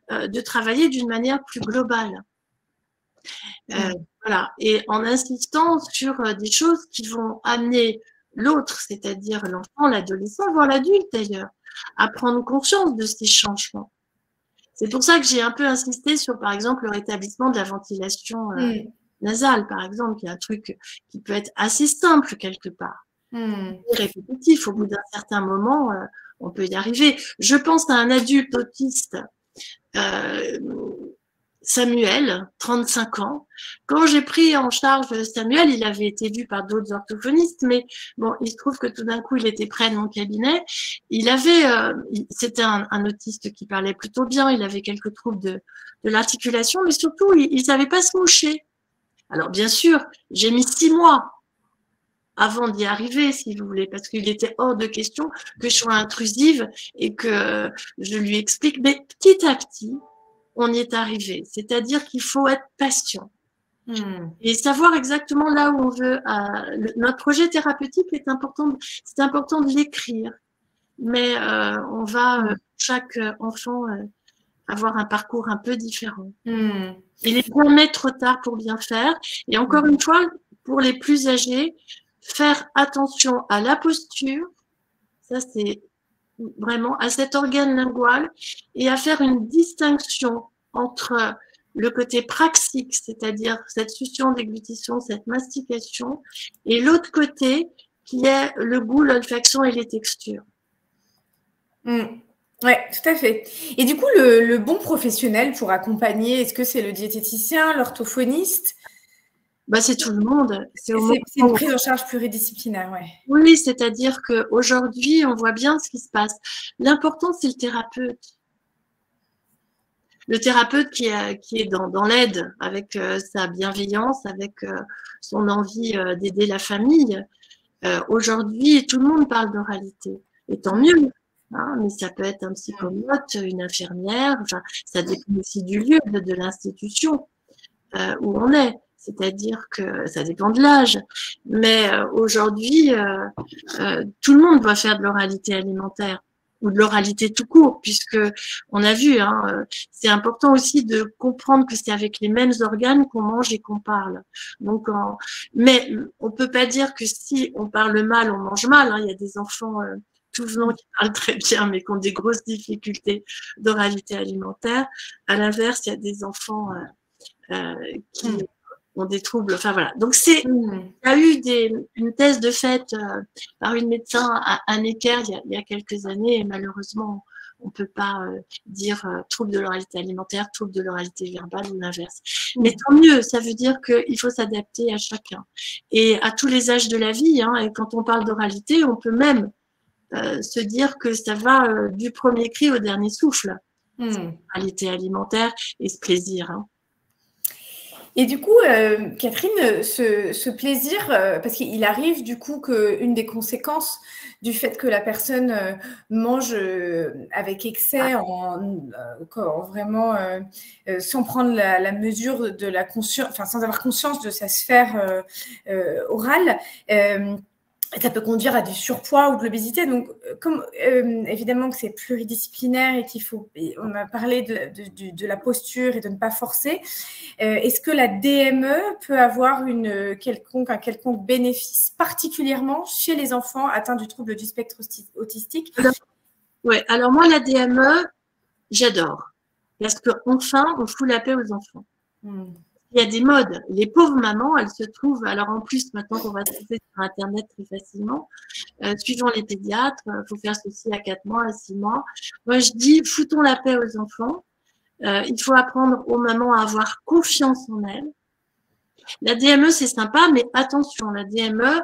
de travailler d'une manière plus globale. Voilà. Et en insistant sur des choses qui vont amener l'autre, c'est-à-dire l'enfant, l'adolescent, voire l'adulte d'ailleurs, à prendre conscience de ces changements. C'est pour ça que j'ai un peu insisté sur, par exemple, le rétablissement de la ventilation nasale, par exemple, qui est un truc qui peut être assez simple quelque part. Répétitif, au bout d'un certain moment, on peut y arriver. Je pense à un adulte autiste, Samuel, 35 ans. Quand j'ai pris en charge Samuel, il avait été vu par d'autres orthophonistes, mais bon, il se trouve que tout d'un coup, il était près de mon cabinet. Il avait, c'était un autiste qui parlait plutôt bien, il avait quelques troubles de l'articulation, mais surtout, il ne savait pas se moucher. Alors, bien sûr, j'ai mis 6 mois avant d'y arriver, si vous voulez, parce qu'il était hors de question que je sois intrusive et que je lui explique, mais petit à petit, on y est arrivé. C'est-à-dire qu'il faut être patient et savoir exactement là où on veut. Notre projet thérapeutique est important. C'est important de l'écrire, mais on va chaque enfant avoir un parcours un peu différent. Il est jamais trop tard pour bien faire. Et encore une fois, pour les plus âgés, faire attention à la posture. Ça, c'est vraiment à cet organe lingual et à faire une distinction entre le côté praxique, c'est-à-dire cette succion, déglutition, cette mastication, et l'autre côté qui est le goût, l'olfaction et les textures. Oui, tout à fait. Et du coup, le bon professionnel pour accompagner, est-ce que c'est le diététicien, l'orthophoniste? C'est tout le monde. C'est une prise en charge pluridisciplinaire, ouais. Oui, c'est-à-dire qu'aujourd'hui, on voit bien ce qui se passe. L'important, c'est le thérapeute. Le thérapeute qui est dans l'aide, avec sa bienveillance, avec son envie d'aider la famille. Aujourd'hui, tout le monde parle d'oralité. Et tant mieux. hein, mais ça peut être un psychomote, une infirmière, enfin, ça dépend aussi du lieu, de l'institution où on est. C'est-à-dire que ça dépend de l'âge. Mais aujourd'hui, tout le monde doit faire de l'oralité alimentaire ou de l'oralité tout court, puisque on a vu, hein, c'est important aussi de comprendre que c'est avec les mêmes organes qu'on mange et qu'on parle. Donc, mais on peut pas dire que si on parle mal, on mange mal. Hein. Il y a des enfants tout venant qui parlent très bien, mais qui ont des grosses difficultés d'oralité alimentaire. À l'inverse, il y a des enfants qui ont des troubles. Enfin voilà. Donc il y a eu une thèse de fait par une médecin à Necker il y a quelques années, et malheureusement on ne peut pas dire trouble de l'oralité alimentaire, trouble de l'oralité verbale ou l'inverse. Mais tant mieux, ça veut dire qu'il faut s'adapter à chacun et à tous les âges de la vie. Hein, et quand on parle d'oralité, on peut même se dire que ça va du premier cri au dernier souffle. L'oralité alimentaire et ce plaisir. Hein. Et du coup, Catherine, ce plaisir, parce qu'il arrive du coup qu'une des conséquences du fait que la personne mange avec excès, vraiment sans prendre la mesure de la conscience, enfin sans avoir conscience de sa sphère orale, ça peut conduire à du surpoids ou de l'obésité. Donc, comme évidemment que c'est pluridisciplinaire et on a parlé de la posture et de ne pas forcer, est-ce que la DME peut avoir un quelconque bénéfice, particulièrement chez les enfants atteints du trouble du spectre autistique? Oui, alors moi, la DME, j'adore. Parce qu'enfin, on fout la paix aux enfants. Il y a des modes. Les pauvres mamans, elles se trouvent, alors en plus, maintenant qu'on va trouver sur Internet très facilement, suivant les pédiatres, il faut faire ceci à 4 mois, à 6 mois. Moi, je dis, foutons la paix aux enfants. Il faut apprendre aux mamans à avoir confiance en elles. La DME, c'est sympa, mais attention, la DME,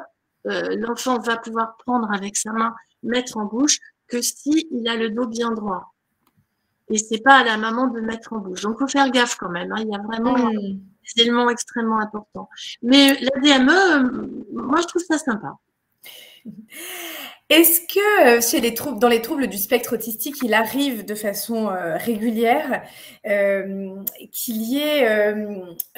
l'enfant va pouvoir prendre avec sa main, mettre en bouche, que si il a le dos bien droit. Et c'est pas à la maman de mettre en bouche. Donc, il faut faire gaffe quand même. Hein. Il y a vraiment des éléments extrêmement importants. Mais la DME, moi, je trouve ça sympa. Est-ce que dans les troubles du spectre autistique, il arrive de façon régulière qu'il y ait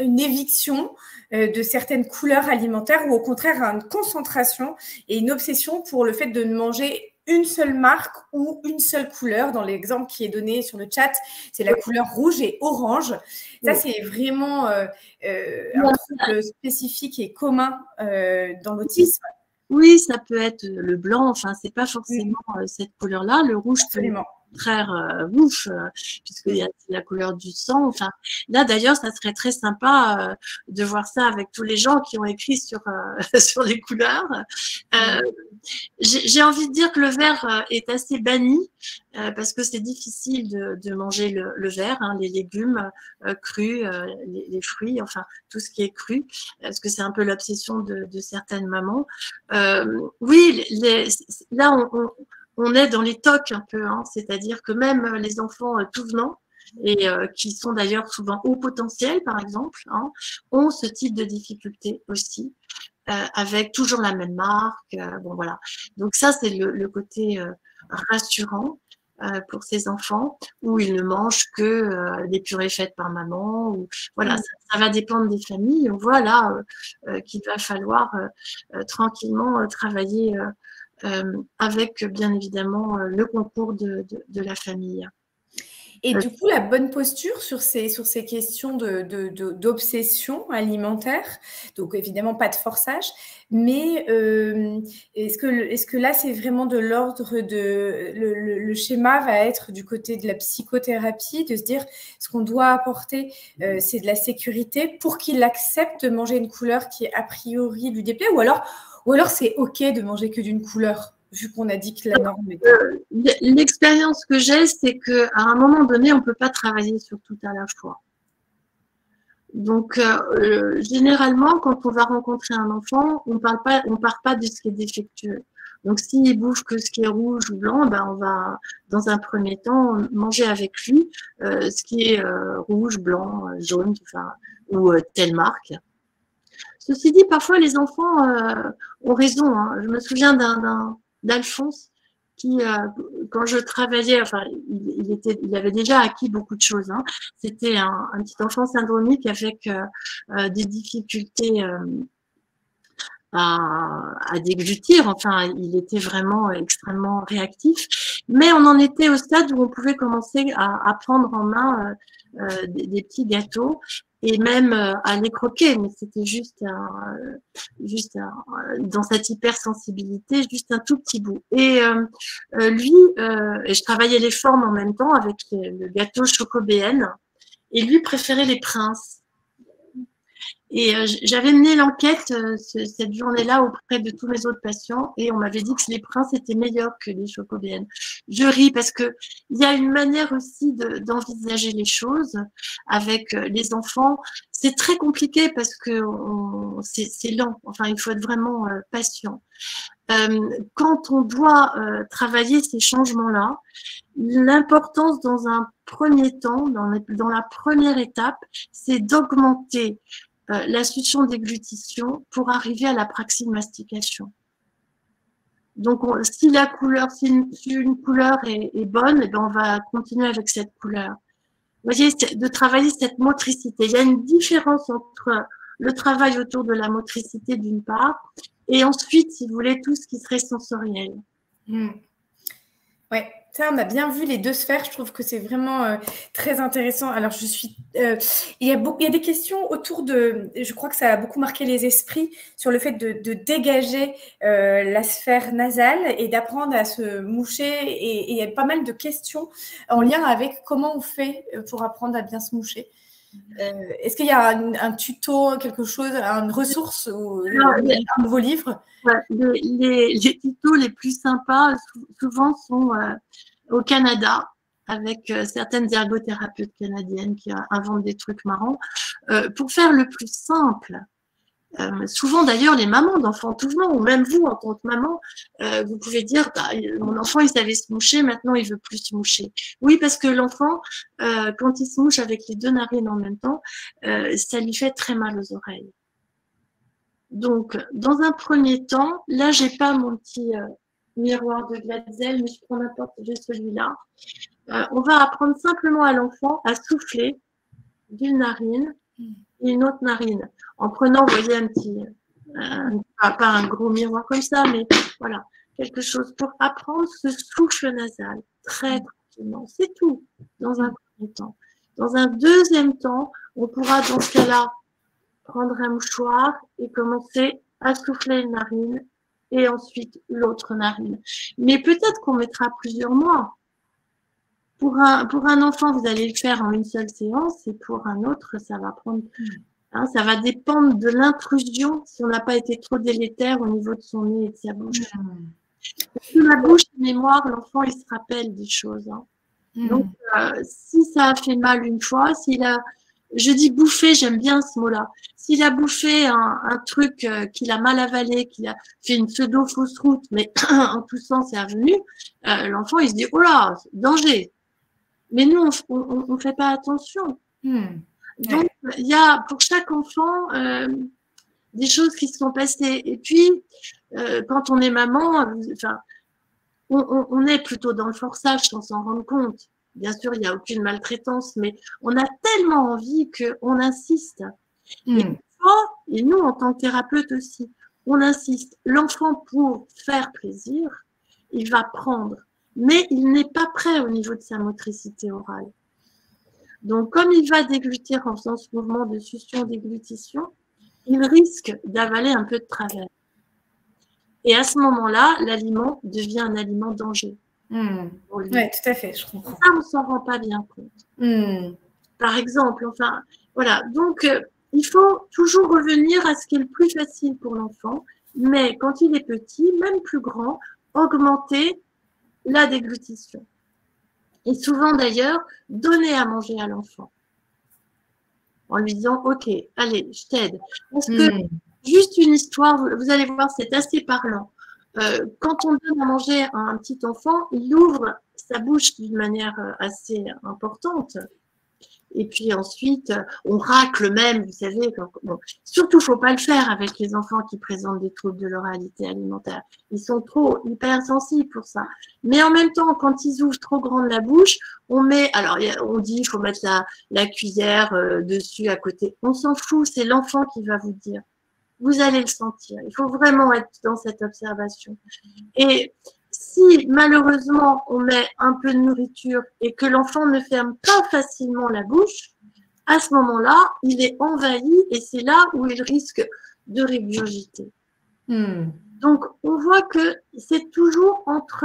une éviction de certaines couleurs alimentaires ou au contraire une concentration et une obsession pour le fait de ne manger une seule marque ou une seule couleur? Dans l'exemple qui est donné sur le chat, c'est la couleur rouge et orange. Ça, c'est vraiment un trouble spécifique et commun dans l'autisme. Oui, ça peut être le blanc, enfin, c'est pas forcément cette couleur-là. Le rouge peut être très ouf, puisqu'il y a la couleur du sang. Enfin, là, d'ailleurs, ça serait très sympa de voir ça avec tous les gens qui ont écrit sur, sur les couleurs. J'ai envie de dire que le vert est assez banni parce que c'est difficile de manger le vert, hein, les légumes crus, les fruits, enfin tout ce qui est cru, parce que c'est un peu l'obsession de certaines mamans. Oui, là on est dans les tocs un peu, hein, c'est-à-dire que même les enfants tout venant, et qui sont d'ailleurs souvent haut potentiel, par exemple, hein, ont ce type de difficulté aussi. Avec toujours la même marque. Bon, voilà. Donc ça, c'est le côté rassurant pour ces enfants, où ils ne mangent que des purées faites par maman. Ou, voilà, ça va dépendre des familles. On voit là qu'il va falloir tranquillement travailler avec, bien évidemment, le concours de la famille. Et du coup, la bonne posture sur ces questions d'obsession alimentaire, donc évidemment pas de forçage, mais est-ce que là, c'est vraiment de l'ordre de… Le schéma va être du côté de la psychothérapie, de se dire ce qu'on doit apporter, c'est de la sécurité pour qu'il accepte de manger une couleur qui a priori lui déplaît, ou alors c'est OK de manger que d'une couleur, vu qu'on a dit que la norme est… L'expérience que j'ai, c'est qu'à un moment donné, on ne peut pas travailler sur tout à la fois. Donc, généralement, quand on va rencontrer un enfant, on part pas de ce qui est défectueux. Donc, s'il bouffe que ce qui est rouge ou blanc, ben, on va, dans un premier temps, manger avec lui ce qui est rouge, blanc, jaune, enfin, ou telle marque. Ceci dit, parfois, les enfants ont raison. Hein. Je me souviens d'Alphonse quand je travaillais, enfin, il avait déjà acquis beaucoup de choses, hein. C'était un petit enfant syndromique avec des difficultés à déglutir. Enfin, il était vraiment extrêmement réactif. Mais on en était au stade où on pouvait commencer à prendre en main des petits gâteaux et même à les croquer. Mais c'était juste dans cette hypersensibilité, juste un tout petit bout. Et lui, et je travaillais les formes en même temps avec le gâteau Choco-BN. Et lui préférait les princes. Et j'avais mené l'enquête cette journée-là auprès de tous mes autres patients et on m'avait dit que les princes étaient meilleurs que les Choco-BN. Je ris parce que il y a une manière aussi d'envisager les choses avec les enfants. C'est très compliqué parce que c'est lent. Enfin, il faut être vraiment patient. Quand on doit travailler ces changements-là, l'importance dans un premier temps, dans la première étape, c'est d'augmenter la succion déglutition pour arriver à la praxie de mastication. Donc, si une couleur est bonne, eh ben, on va continuer avec cette couleur. Vous voyez, de travailler cette motricité. Il y a une différence entre le travail autour de la motricité d'une part et ensuite, si vous voulez, tout ce qui serait sensoriel. Ouais, ça, on a bien vu les deux sphères. Je trouve que c'est vraiment très intéressant. Alors, il y a des questions autour de. Je crois que ça a beaucoup marqué les esprits sur le fait de dégager la sphère nasale et d'apprendre à se moucher. Et il y a pas mal de questions en lien avec comment on fait pour apprendre à bien se moucher. Est-ce qu'il y a un tuto, quelque chose, une ressource ou un nouveau livre? Ouais, les tutos les plus sympas, souvent, sont au Canada, avec certaines ergothérapeutes canadiennes qui inventent des trucs marrants. Pour faire le plus simple, souvent d'ailleurs, les mamans d'enfants tout venant, ou même vous en tant que maman, vous pouvez dire bah, mon enfant il savait se moucher, maintenant il veut plus se moucher. Oui, parce que l'enfant, quand il se mouche avec les deux narines en même temps, ça lui fait très mal aux oreilles. Donc, dans un premier temps, là, j'ai pas mon petit miroir de Glatzel, mais je prends n'importe quel celui-là. On va apprendre simplement à l'enfant à souffler d'une narine et une autre narine. En prenant, vous voyez, pas un gros miroir comme ça, mais voilà, quelque chose pour apprendre ce souffle nasal très tranquillement. C'est tout, dans un premier temps. Dans un deuxième temps, on pourra, dans ce cas-là, prendre un mouchoir et commencer à souffler une narine et ensuite l'autre narine. Mais peut-être qu'on mettra plusieurs mois. Pour un enfant, vous allez le faire en une seule séance et pour un autre, ça va prendre... Hein, ça va dépendre de l'intrusion si on n'a pas été trop délétère au niveau de son nez et de sa bouche. Parce que la bouche, la mémoire, l'enfant, il se rappelle des choses. Hein. Donc, si ça a fait mal une fois, je dis bouffer, j'aime bien ce mot-là. S'il a bouffé un truc qu'il a mal avalé, qu'il a fait une pseudo-fausse route, mais en toussant, c'est revenu, l'enfant, il se dit, oh là, danger. Mais nous, on fait pas attention. Donc, il y a pour chaque enfant des choses qui se sont passées. Et puis, quand on est maman, on est plutôt dans le forçage sans s'en rendre compte. Bien sûr, il n'y a aucune maltraitance, mais on a tellement envie qu'on insiste. Et nous, en tant que thérapeute aussi, on insiste. L'enfant, pour faire plaisir, il va prendre, mais il n'est pas prêt au niveau de sa motricité orale. Donc, comme il va déglutir en faisant ce mouvement de succion-déglutition, il risque d'avaler un peu de travers. Et à ce moment-là, l'aliment devient un aliment danger. Oui, tout à fait, je comprends. Ça, on ne s'en rend pas bien compte. Par exemple, enfin, voilà. Donc, il faut toujours revenir à ce qui est le plus facile pour l'enfant, mais quand il est petit, même plus grand, augmenter la déglutition. Et souvent d'ailleurs, donner à manger à l'enfant. En lui disant, OK, allez, je t'aide. Parce que, juste une histoire, vous allez voir, c'est assez parlant. Quand on donne à manger à un petit enfant, il ouvre sa bouche d'une manière assez importante. Et puis ensuite, on racle même, vous savez. Bon, surtout, il ne faut pas le faire avec les enfants qui présentent des troubles de l'oralité alimentaire. Ils sont trop hypersensibles pour ça. Mais en même temps, quand ils ouvrent trop grande la bouche, on met, alors on dit il faut mettre la cuillère dessus, à côté. On s'en fout, c'est l'enfant qui va vous dire. Vous allez le sentir. Il faut vraiment être dans cette observation. Et si malheureusement on met un peu de nourriture et que l'enfant ne ferme pas facilement la bouche, à ce moment-là, il est envahi et c'est là où il risque de régurgiter. Donc, on voit que c'est toujours entre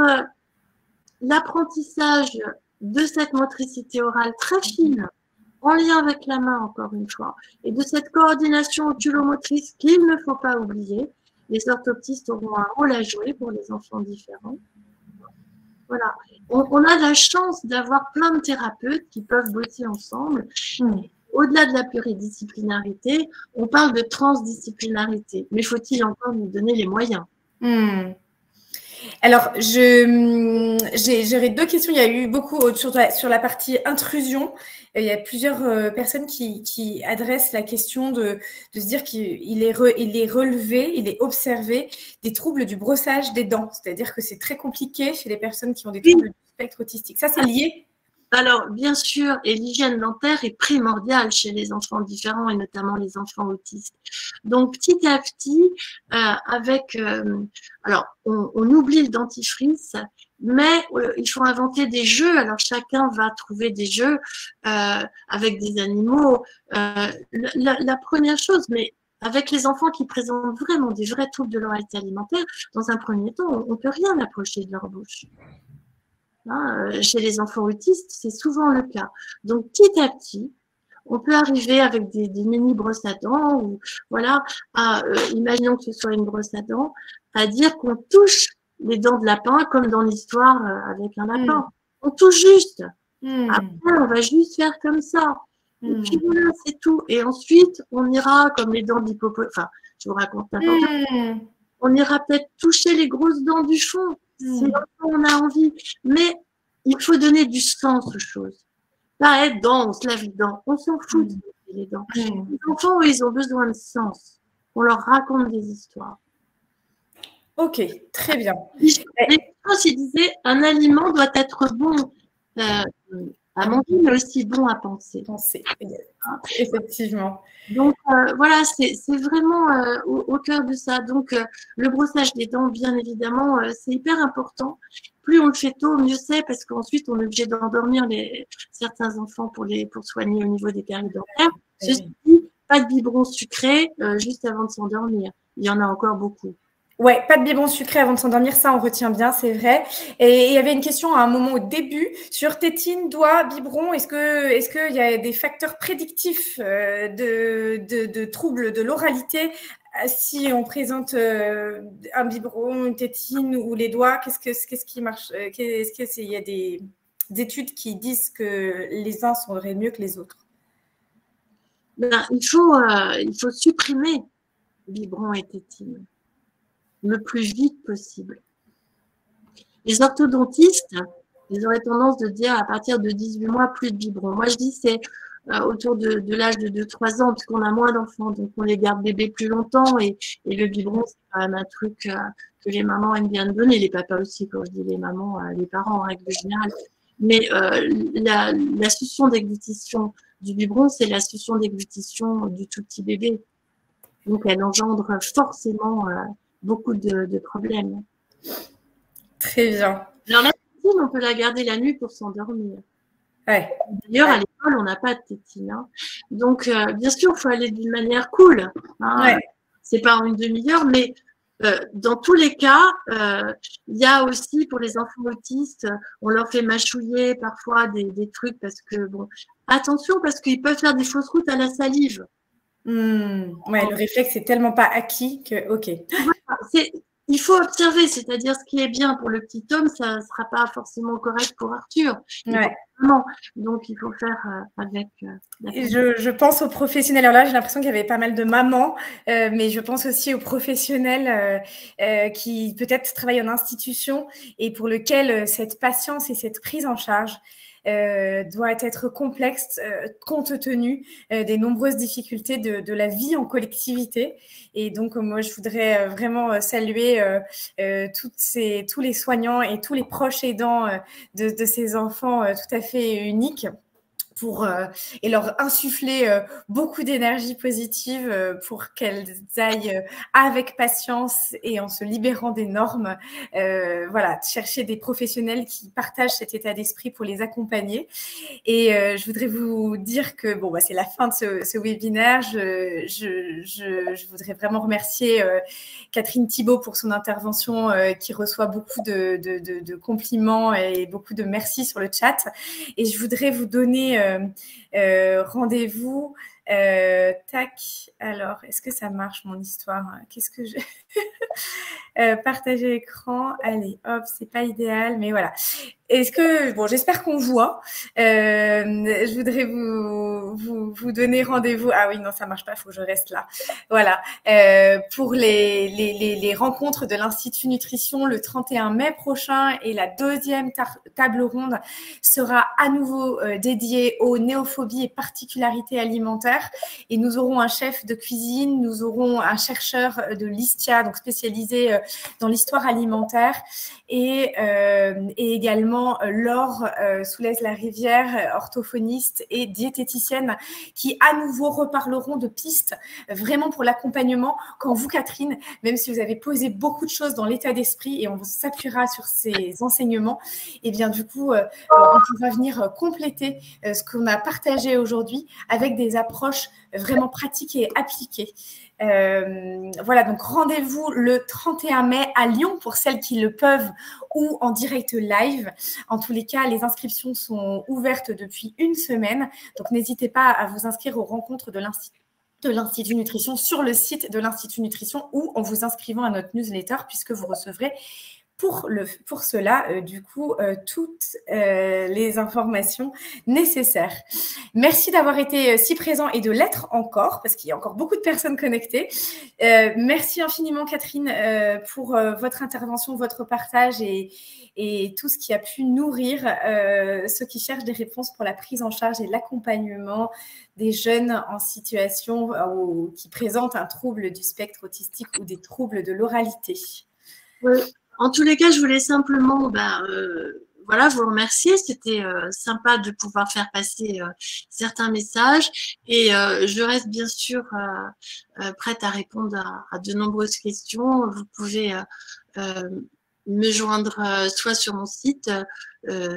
l'apprentissage de cette motricité orale très fine, en lien avec la main, encore une fois, et de cette coordination oculomotrice qu'il ne faut pas oublier. Les orthoptistes auront un rôle à jouer pour les enfants différents. Voilà. On a la chance d'avoir plein de thérapeutes qui peuvent bosser ensemble. Au-delà de la pluridisciplinarité, on parle de transdisciplinarité. Mais faut-il encore nous donner les moyens? Alors, j'aurais deux questions. Il y a eu beaucoup sur la partie intrusion. Il y a plusieurs personnes qui adressent la question de se dire qu'il est relevé, il est observé des troubles du brossage des dents. C'est-à-dire que c'est très compliqué chez les personnes qui ont des troubles du spectre autistique. Ça, c'est lié? Alors, bien sûr, et l'hygiène dentaire est primordiale chez les enfants différents et notamment les enfants autistes. Donc, petit à petit, alors, on oublie le dentifrice, mais il faut inventer des jeux. Alors, chacun va trouver des jeux avec des animaux. La première chose, mais avec les enfants qui présentent vraiment des vrais troubles de l'oralité alimentaire, dans un premier temps, on ne peut rien approcher de leur bouche. Chez les enfants autistes, c'est souvent le cas. Donc, petit à petit, on peut arriver avec des mini brosses à dents ou voilà, imaginons que ce soit une brosse à dents, à dire qu'on touche les dents de lapin comme dans l'histoire avec un lapin. On touche juste. Après, on va juste faire comme ça. Et puis voilà, c'est tout. Et ensuite, on ira comme les dents d'hippopotame. Enfin, je vous raconte n'importe quoi. On ira peut-être toucher les grosses dents du fond. Si on a envie, mais il faut donner du sens aux choses. Pas être dans, on se lave les dents, on s'en fout de les dents. Les enfants, ils ont besoin de sens. On leur raconte des histoires. Ok, très bien. Les gens disaient, un aliment doit être bon à manger, mais aussi bon à penser. Effectivement. Donc, voilà, c'est vraiment au cœur de ça. Donc, le brossage des dents, bien évidemment, c'est hyper important. Plus on le fait tôt, mieux c'est, parce qu'ensuite, on est obligé d'endormir certains enfants pour soigner au niveau des caries dentaires. Ceci dit, pas de biberon sucré juste avant de s'endormir. Il y en a encore beaucoup. Ouais, pas de biberon sucré avant de s'endormir, ça on retient bien, c'est vrai. Et il y avait une question à un moment au début sur tétine, doigt, biberon. Est-ce qu'il y a des facteurs prédictifs de troubles de l'oralité si on présente un biberon, une tétine ou les doigts? Qu'est-ce qui marche? Il y a des études qui disent que les uns seraient mieux que les autres? Il faut supprimer biberon et tétine le plus vite possible. Les orthodontistes, ils auraient tendance de dire à partir de 18 mois, plus de biberon. Moi, je dis c'est autour de l'âge de 2-3 ans, parce qu'on a moins d'enfants, donc on les garde bébés plus longtemps, et le biberon, c'est quand même un truc que les mamans aiment bien donner, les papas aussi, quand je dis les mamans, les parents en règle générale. Mais la succion déglutition du biberon, c'est la succion déglutition du tout petit bébé. Donc, elle engendre forcément beaucoup de problèmes. Très bien. Alors, la tétine, on peut la garder la nuit pour s'endormir. Ouais. D'ailleurs, à l'école, on n'a pas de tétine. Hein. Donc, bien sûr, il faut aller d'une manière cool. Hein. Ouais. C'est pas en une demi-heure, mais dans tous les cas, il y a aussi pour les enfants autistes, on leur fait mâchouiller parfois des trucs parce que, bon, attention, parce qu'ils peuvent faire des fausses routes à la salive. Ouais, le réflexe est tellement pas acquis que, ok. Voilà, il faut observer, c'est-à dire ce qui est bien pour le petit homme, ça ne sera pas forcément correct pour Arthur. Ouais. Donc, il faut faire avec. Je pense aux professionnels. Alors là, j'ai l'impression qu'il y avait pas mal de mamans, mais je pense aussi aux professionnels qui peut-être travaillent en institution et pour lequel cette patience et cette prise en charge doit être complexe compte tenu des nombreuses difficultés de la vie en collectivité. Et donc, moi, je voudrais vraiment saluer tous les soignants et tous les proches aidants de ces enfants tout à fait uniques et leur insuffler beaucoup d'énergie positive pour qu'elles aillent avec patience et en se libérant des normes, voilà, chercher des professionnels qui partagent cet état d'esprit pour les accompagner. Et je voudrais vous dire que bon, bah, c'est la fin de ce webinaire. Je voudrais vraiment remercier Catherine Thibault pour son intervention qui reçoit beaucoup de compliments et beaucoup de merci sur le chat. Et je voudrais vous donner rendez-vous. Tac. Alors, est-ce que ça marche mon histoire? Qu'est-ce que je partager l'écran. Allez, hop, c'est pas idéal, mais voilà. Est-ce que bon, j'espère qu'on voit. Je voudrais vous donner rendez-vous. Ah oui, non, ça marche pas. Faut que je reste là. Voilà. Pour les rencontres de l'Institut Nutrition le 31 mai prochain et la deuxième table ronde sera à nouveau dédiée aux néophobies et particularités alimentaires. Et nous aurons un chef de cuisine, nous aurons un chercheur de l'ISTIA, donc spécialisé dans l'histoire alimentaire, et également Laure Soulaise-la-Rivière, orthophoniste et diététicienne, qui à nouveau reparleront de pistes vraiment pour l'accompagnement. Quand vous, Catherine, même si vous avez posé beaucoup de choses dans l'état d'esprit et on s'appuiera sur ces enseignements, et bien du coup, on pourra venir compléter ce qu'on a partagé aujourd'hui avec des approches vraiment pratiques et appliquées. Voilà, donc rendez-vous le 31 mai à Lyon pour celles qui le peuvent ou en direct live. En tous les cas, les inscriptions sont ouvertes depuis une semaine, donc n'hésitez pas à vous inscrire aux rencontres de l'Institut Nutrition sur le site de l'Institut Nutrition ou en vous inscrivant à notre newsletter puisque vous recevrez pour cela, du coup, toutes les informations nécessaires. Merci d'avoir été si présent et de l'être encore, parce qu'il y a encore beaucoup de personnes connectées. Merci infiniment, Catherine, pour votre intervention, votre partage et tout ce qui a pu nourrir ceux qui cherchent des réponses pour la prise en charge et l'accompagnement des jeunes en situation ou qui présentent un trouble du spectre autistique ou des troubles de l'oralité. Oui. En tous les cas, je voulais simplement voilà, vous remercier. C'était sympa de pouvoir faire passer certains messages et je reste bien sûr prête à répondre à de nombreuses questions. Vous pouvez me joindre soit sur mon site,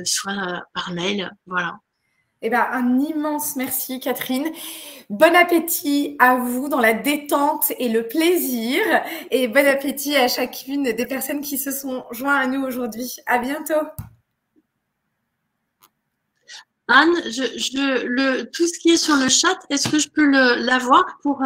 soit par mail. Voilà. Eh ben, un immense merci, Catherine. Bon appétit à vous dans la détente et le plaisir. Et bon appétit à chacune des personnes qui se sont joints à nous aujourd'hui. À bientôt. Anne, tout ce qui est sur le chat, est-ce que je peux l'avoir pour…